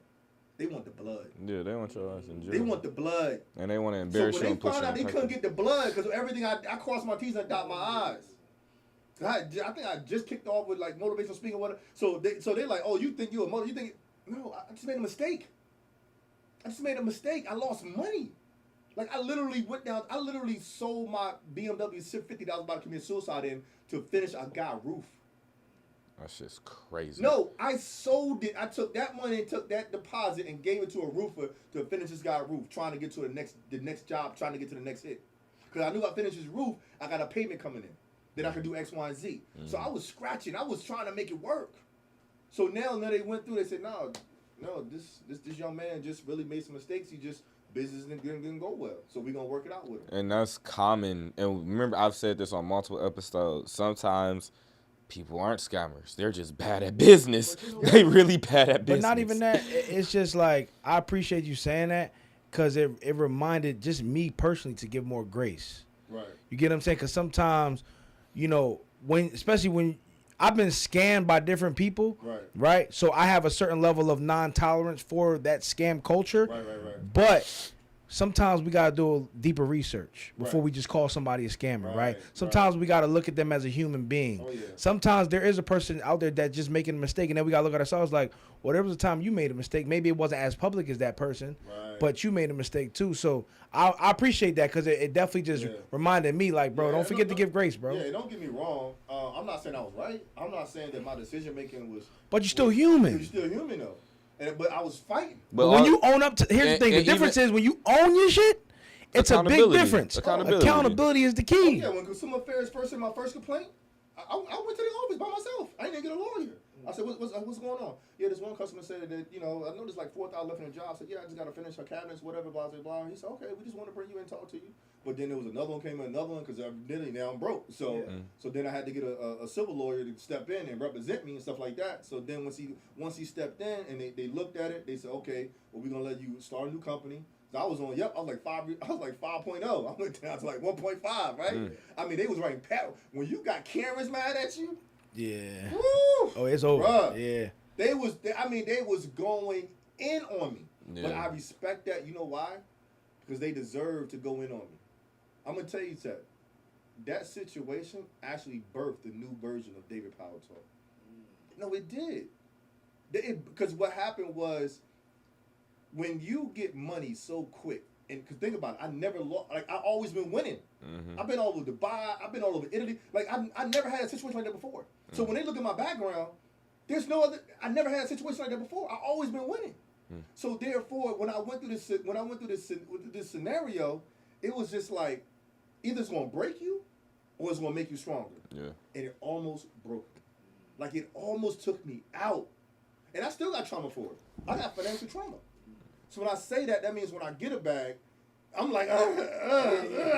They want the blood. Yeah, they want your ass in jail. They want the blood. And they want to embarrass you and push you on So when they found out they couldn't get the blood, because everything, I crossed my T's and dot my I's. I think I just kicked off with like motivational speaking or whatever. So they're like, oh, you think you're a motivator? You think, no, I just made a mistake. I lost money. Like I literally went down. I literally sold my BMW $50 about to commit suicide in to finish a guy roof. That's just crazy. No, I sold it. I took that money and took that deposit and gave it to a roofer to finish this guy's roof, trying to get to the next job, trying to get to the next hit. Because I knew I finished his roof, I got a payment coming in. Then I could do X, Y, and Z. So I was scratching. I was trying to make it work. So now they went through. They said, no, this young man just really made some mistakes. He just business didn't go well. So we're gonna work it out with him. And that's common. And remember, I've said this on multiple episodes. Sometimes people aren't scammers. They're just bad at business. They really bad at business. But not even that. It's just like, I appreciate you saying that because it reminded just me personally to give more grace. Right. You get what I'm saying? Because sometimes, especially when I've been scammed by different people, right? So I have a certain level of non-tolerance for that scam culture. Right. But sometimes we gotta do a deeper research before we just call somebody a scammer, right? Sometimes we gotta look at them as a human being. Oh, yeah. Sometimes there is a person out there that just making a mistake, and then we gotta look at ourselves like, well, there was a time you made a mistake. Maybe it wasn't as public as that person, but you made a mistake too. So I appreciate that because it definitely just reminded me, like, bro, don't forget to give grace, bro. Yeah, don't get me wrong. I'm not saying I was right. I'm not saying that my decision making was. But you're still human. You're still human though. But I was fighting. But when you own up to, here's the thing. The difference is when you own your shit, it's a big difference. Accountability is the key. Oh, yeah, when consumer affairs first in my first complaint, I went to the office by myself. I didn't get a lawyer. I said, what's going on? Yeah, this one customer said that, I know there's like 4,000 left in the job. I said, yeah, I just got to finish her cabinets, whatever, blah, blah, blah. He said, okay, we just want to bring you in and talk to you. But then there was another one because evidently now I'm broke. So then I had to get a civil lawyer to step in and represent me and stuff like that. So then once he stepped in and they looked at it, they said, okay, well, we're going to let you start a new company. So I was on, I was like 5.0. I went down to like 1.5, right? I mean, they was writing when you got cameras mad at you. Yeah. Woo, oh, it's over. Bruh, yeah. They was going in on me. Yeah. But I respect that. You know why? Because they deserve to go in on me. I'm going to tell you something. That situation actually birthed a new version of David Power Talk. No, it did. Because what happened was when you get money so quick, and because think about it, I never lost. Like I always been winning. I've been all over Dubai. I've been all over Italy. Like I never had a situation like that before. So when they look at my background, there's no other. I never had a situation like that before. I always been winning. So therefore, when I went through this scenario, it was just like either it's gonna break you or it's gonna make you stronger. Yeah. And it almost broke me. Like it almost took me out. And I still got trauma for it. I got financial trauma. So when I say that, that means when I get a bag, I'm like, I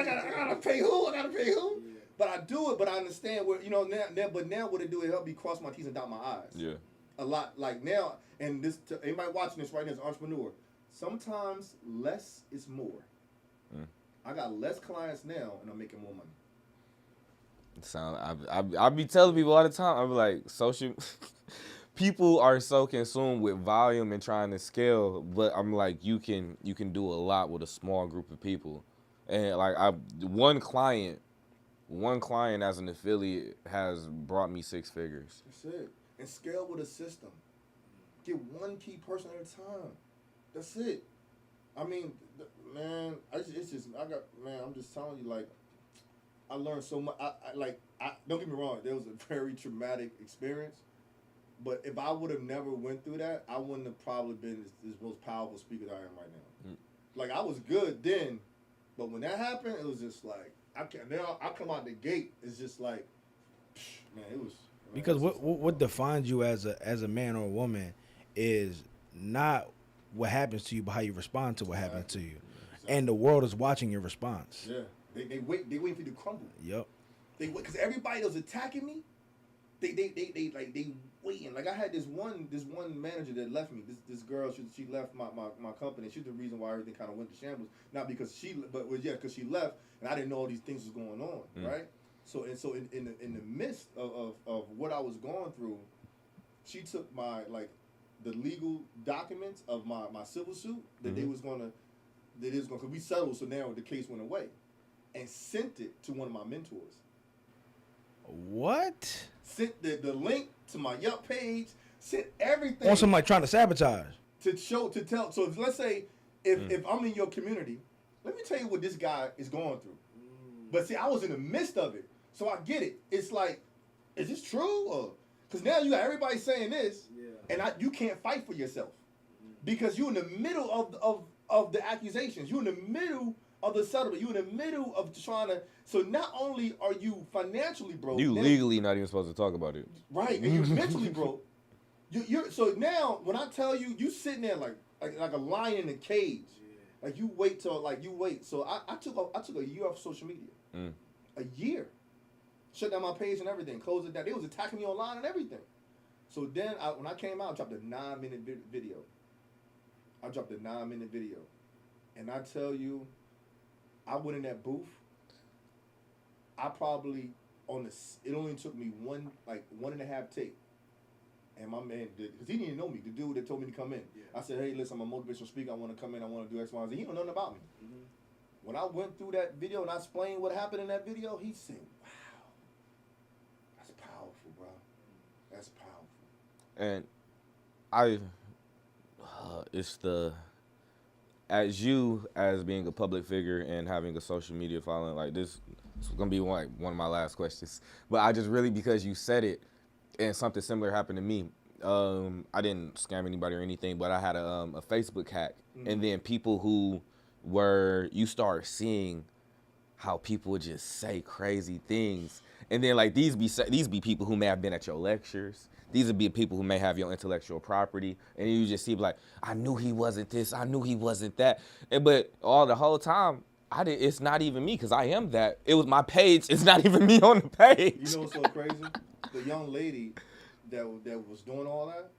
gotta pay who? I gotta pay who? Yeah. But I do it, but I understand where, now what it do, it help me cross my T's and dot my I's. Yeah. A lot, like now, and this, anybody watching this right now is an entrepreneur. Sometimes less is more. I got less clients now, and I'm making more money. I be telling people all the time, I be like, social... People are so consumed with volume and trying to scale, but I'm like, you can do a lot with a small group of people. And like one client as an affiliate has brought me 6 figures. That's it. And scale with a system. Get one key person at a time. That's it. I mean, man, I'm just telling you, like, I learned so much. I don't get me wrong, there was a very traumatic experience. But if I would have never went through that, I wouldn't have probably been this most powerful speaker that I am right now. Like, I was good then, but when that happened, it was just like, I come out the gate, it's just like, man, it was. Because what defines you as a man or a woman is not what happens to you, but how you respond to what happens to you. Exactly. And the world is watching your response. Yeah, they wait for you to crumble. Yep. They wait, because everybody that was attacking me, they waiting. Like I had this one manager that left me. This girl, she left my company. She's the reason why everything kind of went to shambles. Not because because she left, and I didn't know all these things was going on, right? So in the midst of what I was going through, she took the legal documents of my civil suit that because we settled, so now the case went away, and sent it to one of my mentors. What? Sent the link to my Yelp page. Sent everything. On somebody trying to sabotage. To tell. So let's say if I'm in your community let me tell you what this guy is going through. But see, I was in the midst of it, so I get it. It's like, is this true? Because now you got everybody saying this, and you can't fight for yourself because you're in the middle of the accusations. You're in the middle of the settlement. You're in the middle of trying to. So not only are you financially broke, You legally not even supposed to talk about it. right? And you're mentally broke. You're so now when I tell you, you sitting there like a lion in a cage. Like you wait. So I took a year off social media. A year. Shut down my page and everything. Closed it down. They was attacking me online and everything. So then when I came out, I dropped a 9-minute video. And I tell you, I went in that booth. I probably it only took me 1.5 take. And my man did, because he didn't even know me, the dude that told me to come in. Yeah. I said, hey, listen, I'm a motivational speaker. I want to come in. I want to do X, Y, and Z. He don't know nothing about me. Mm-hmm. When I went through that video and I explained what happened in that video, he said, wow, that's powerful, bro. That's powerful. And as you, as being a public figure and having a social media following, like this is going to be one of my last questions. But I just really, because you said it, and something similar happened to me. I didn't scam anybody or anything, but I had a Facebook hack. Mm-hmm. And then people who you start seeing how people would just say crazy things. And then like these be people who may have been at your lectures. These would be people who may have your intellectual property. And you just see like, I knew he wasn't this, I knew he wasn't that. But the whole time, it's not even me, because I am that. It was my page, it's not even me on the page. You know what's so crazy? The young lady that was doing all that,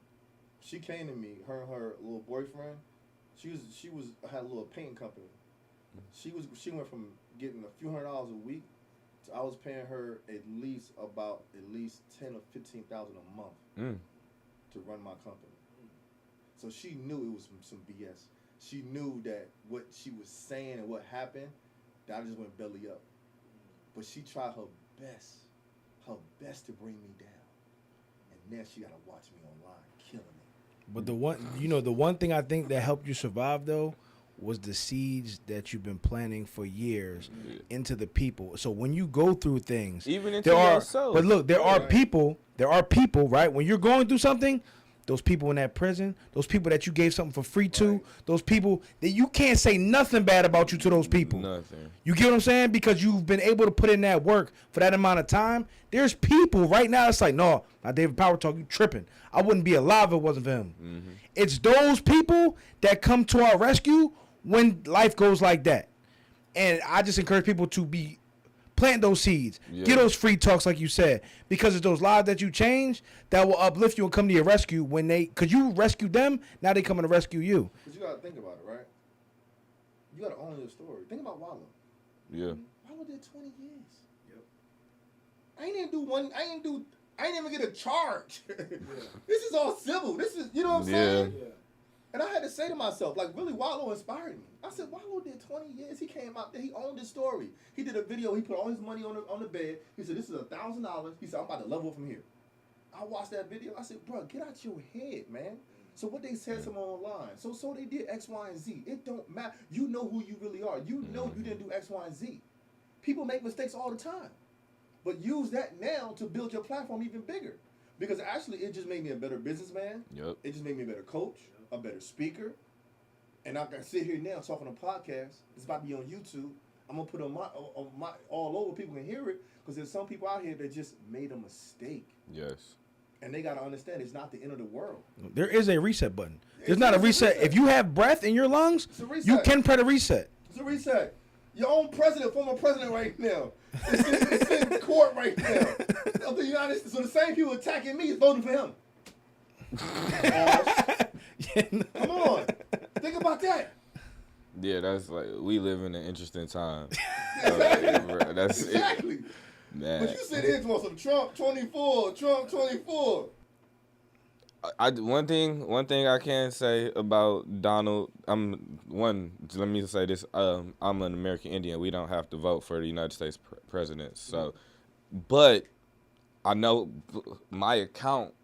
she came to me. Her and her little boyfriend. She had a little painting company. She went from getting a few $100s a week to I was paying her at least 10 or 15,000 a month to run my company. So she knew it was some BS. She knew that what she was saying and what happened, that I just went belly up. But she tried her best to bring me down. And then she got to watch me online, killing me. But the one thing I think that helped you survive though was the seeds that you've been planting for years into the people. So when you go through things, even into yourself. But look, there are people, right? When you're going through something, those people in that prison, those people that you gave something for free to, those people that you can't say nothing bad about you to those people. Nothing. You get what I'm saying? Because you've been able to put in that work for that amount of time. There's people right now, it's like, no, not David Power Talk, you tripping. I wouldn't be alive if it wasn't for him. Mm-hmm. It's those people that come to our rescue when life goes like that. And I just encourage people to be plant those seeds. Yeah. Get those free talks like you said. Because it's those lives that you change that will uplift you and come to your rescue because you rescued them, now they coming to rescue you. Because you got to think about it, right? You got to own your story. Think about Wallow. Yeah. Wallow did 20 years. Yep. I ain't even get a charge. This is all civil. This is, you know what I'm saying? Yeah. And I had to say to myself, like, really, Wallow inspired me. I said, Wallow did 20 years. He came out there. He owned his story. He did a video. He put all his money on the bed. He said, this is $1,000. He said, I'm about to level from here. I watched that video. I said, bro, get out your head, man. So what they said to him online. So they did X, Y, and Z. It don't matter. You know who you really are. You know you didn't do X, Y, and Z. People make mistakes all the time. But use that now to build your platform even bigger. Because actually, it just made me a better businessman. Yep. It just made me a better coach, a better speaker. And I can sit here now talking on a podcast. It's about to be on YouTube. I'm going to put it on my all over. People can hear it. Because there's some people out here that just made a mistake. Yes. And they got to understand it's not the end of the world. There is a reset button. There's not a reset. If you have breath in your lungs, you can press a reset. It's a reset. Your own president, former president right now. It's in court right now of the United States. So the same people attacking me is voting for him. Come on. Think about that. Yeah, that's like, we live in an interesting time. That's exactly. Man. But you sit here talking some Trump 24, Trump 24. One thing I can say about Donald, let me say this, I'm an American Indian. We don't have to vote for the United States president. So, but I know my account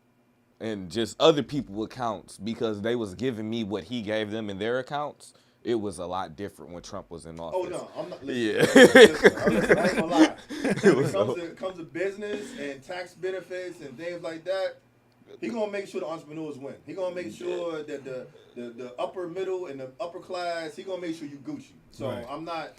and just other people's accounts, because they was giving me what he gave them in their accounts. it was a lot different when Trump was in office. Oh no, I'm not. Yeah. Listen, I ain't gonna lie. When it comes to business and tax benefits and things like that, he gonna make sure the entrepreneurs win. He gonna make sure that the upper middle and the upper class, he gonna make sure you Gucci. So Right. I'm not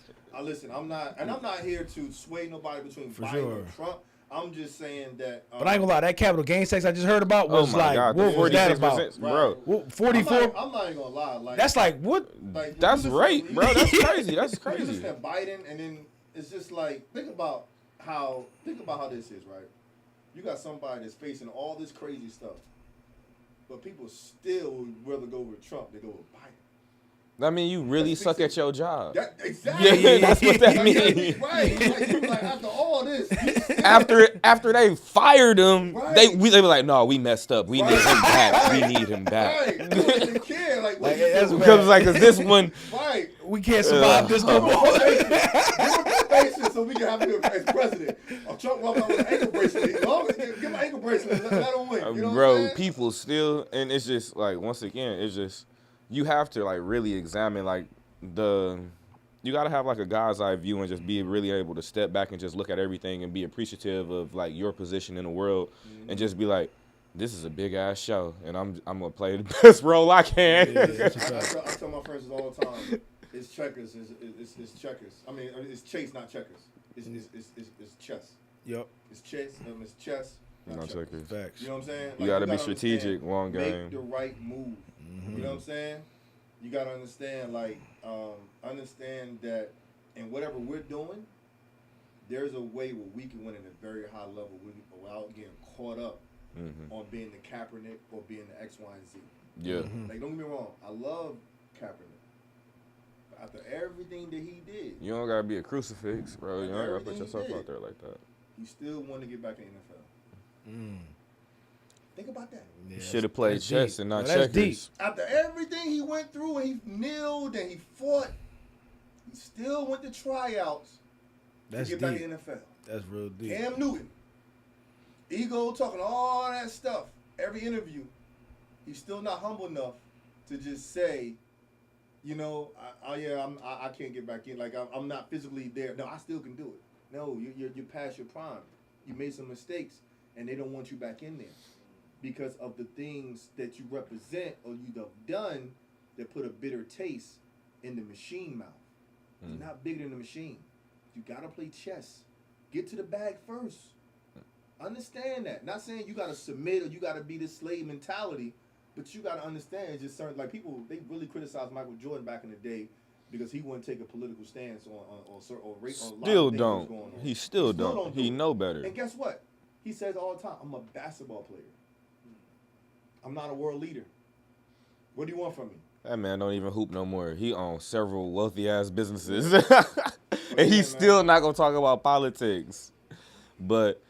here to sway nobody between For Biden sure. and Trump. I'm just saying that. But I ain't gonna lie, that capital gains tax I just heard about Oh was my like, God, what was that about? 46%, bro. What, 44? I'm not even gonna lie. Like That's like what? like, That's you just right, said- bro. That's crazy. That's You crazy. just said Biden, and then it's just like think about how this is, right? You got somebody that's facing all this crazy stuff, but people still would rather go with Trump than go with Biden. I mean, you really Let's suck fix at your job. That, exactly. Yeah, that's what that Like, means. right. Like, you like, after all this, you still- After they fired him, Right. they were like, no, we messed up. We need him back. We need him back. right. You don't even care. Like, what Like, you that's doing? Because like, 'cause this one, Right. We can't survive this no more. Give him probation so we can have him as president. Trump walk out with an ankle bracelet. Give him an ankle bracelet. Let him win. You know what I'm bro, saying? people still, and it's just like, once again, it's just, you have to like really examine like you gotta have like a God's eye view and just be really able to step back and just look at everything and be appreciative of like your position in the world and just be like, this is a big ass show and I'm gonna play the best role I can. I tell my friends this all the time. It's checkers. It's checkers. I mean, it's chase, not checkers. It's chess. Yep. It's chess. It's chess. No Not checkers. checkers. Facts. You know what I'm saying? You gotta be understand, strategic, long game. Make the right move. You know what I'm saying? You gotta understand, understand that in whatever we're doing, there's a way where we can win at a very high level without getting caught up on being the Kaepernick or being the X, Y, and Z. Yeah. Like, don't get me wrong, I love Kaepernick. But after everything that he did, You don't gotta be a crucifix, bro. You don't gotta put Everything he yourself did. out there like that. he still wanted to get back in the NFL. Think about that. Yeah, You should have played that's chess deep. and not No, that's checkers. deep. After everything he went through and he kneeled and he fought, he still went to tryouts That's to get back deep. in the NFL. That's real deep. Cam Newton, ego talking all that stuff, every interview, he's still not humble enough to just say, you know, I can't get back in. Like I'm not physically there. No, I still can do it. No, you're past your prime. You made some mistakes, and they don't want you back in there because of the things that you represent or you have done that put a bitter taste in the machine mouth. You're not bigger than the machine. You gotta play chess. Get to the bag first. Understand that. Not saying you gotta submit or you gotta be this slave mentality, but you gotta understand it's just certain, like, people, they really criticized Michael Jordan back in the day because he wouldn't take a political stance on race. On a lot of Still things that was don't. going on. He still don't. do He it. know better. And guess what? He says all the time, I'm a basketball player. I'm not a world leader. What do you want from me? That man don't even hoop no more. He owns several wealthy ass businesses, yeah, and he's man. still not gonna talk about politics. But,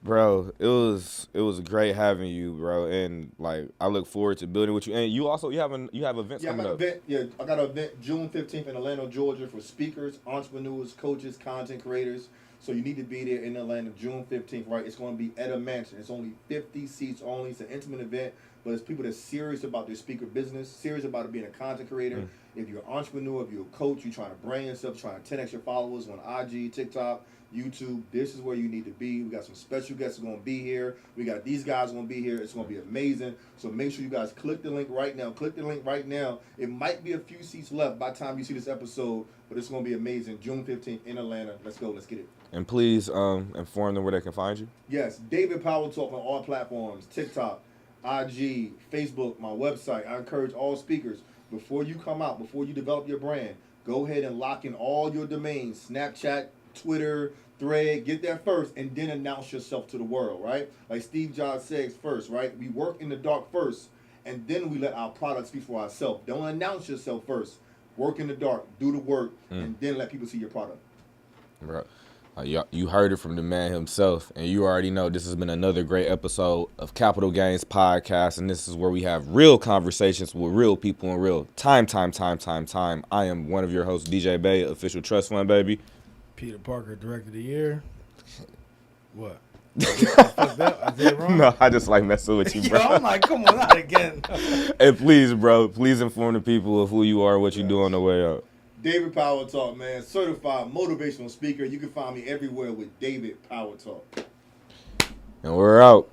bro, it was great having you, bro, and like I look forward to building with you. And you also you have events coming up. I got an event June 15th in Atlanta, Georgia for speakers, entrepreneurs, coaches, content creators. So you need to be there in Atlanta June 15th, right? It's going to be at a mansion. It's only 50 seats only. It's an intimate event, but it's people that's serious about their speaker business, serious about being a content creator. If you're an entrepreneur, if you're a coach, you're trying to brand yourself, trying to 10x your followers on IG, TikTok, YouTube, this is where you need to be. We got some special guests going to be here. We got these guys going to be here. It's going to be amazing. So make sure you guys click the link right now. Click the link right now. It might be a few seats left by the time you see this episode, but it's going to be amazing. June 15th in Atlanta. Let's go. Let's get it. And please inform them where they can find you. Yes, David Powell Talk on all platforms, TikTok, IG, Facebook, my website. I encourage all speakers, before you come out, before you develop your brand, go ahead and lock in all your domains, Snapchat, Twitter, Thread, get that first, and then announce yourself to the world, right? Like Steve Jobs says first, right? We work in the dark first, and then we let our product speak for ourselves. Don't announce yourself first. Work in the dark, do the work, and then let people see your product. Bro. You heard it from the man himself, and you already know this has been another great episode of Capital Gains Podcast, and this is where we have real conversations with real people in real time. I am one of your hosts, DJ Bay, official trust fund baby. Peter Parker, Director of the Year. What? Fucked up. I did it wrong. No, I just like messing with you, Yo, bro. I'm like, come on, not again. And please, bro, please inform the people of who you are, what you do on the way up. David Power Talk, man. Certified motivational speaker. You can find me everywhere with David Power Talk. And we're out.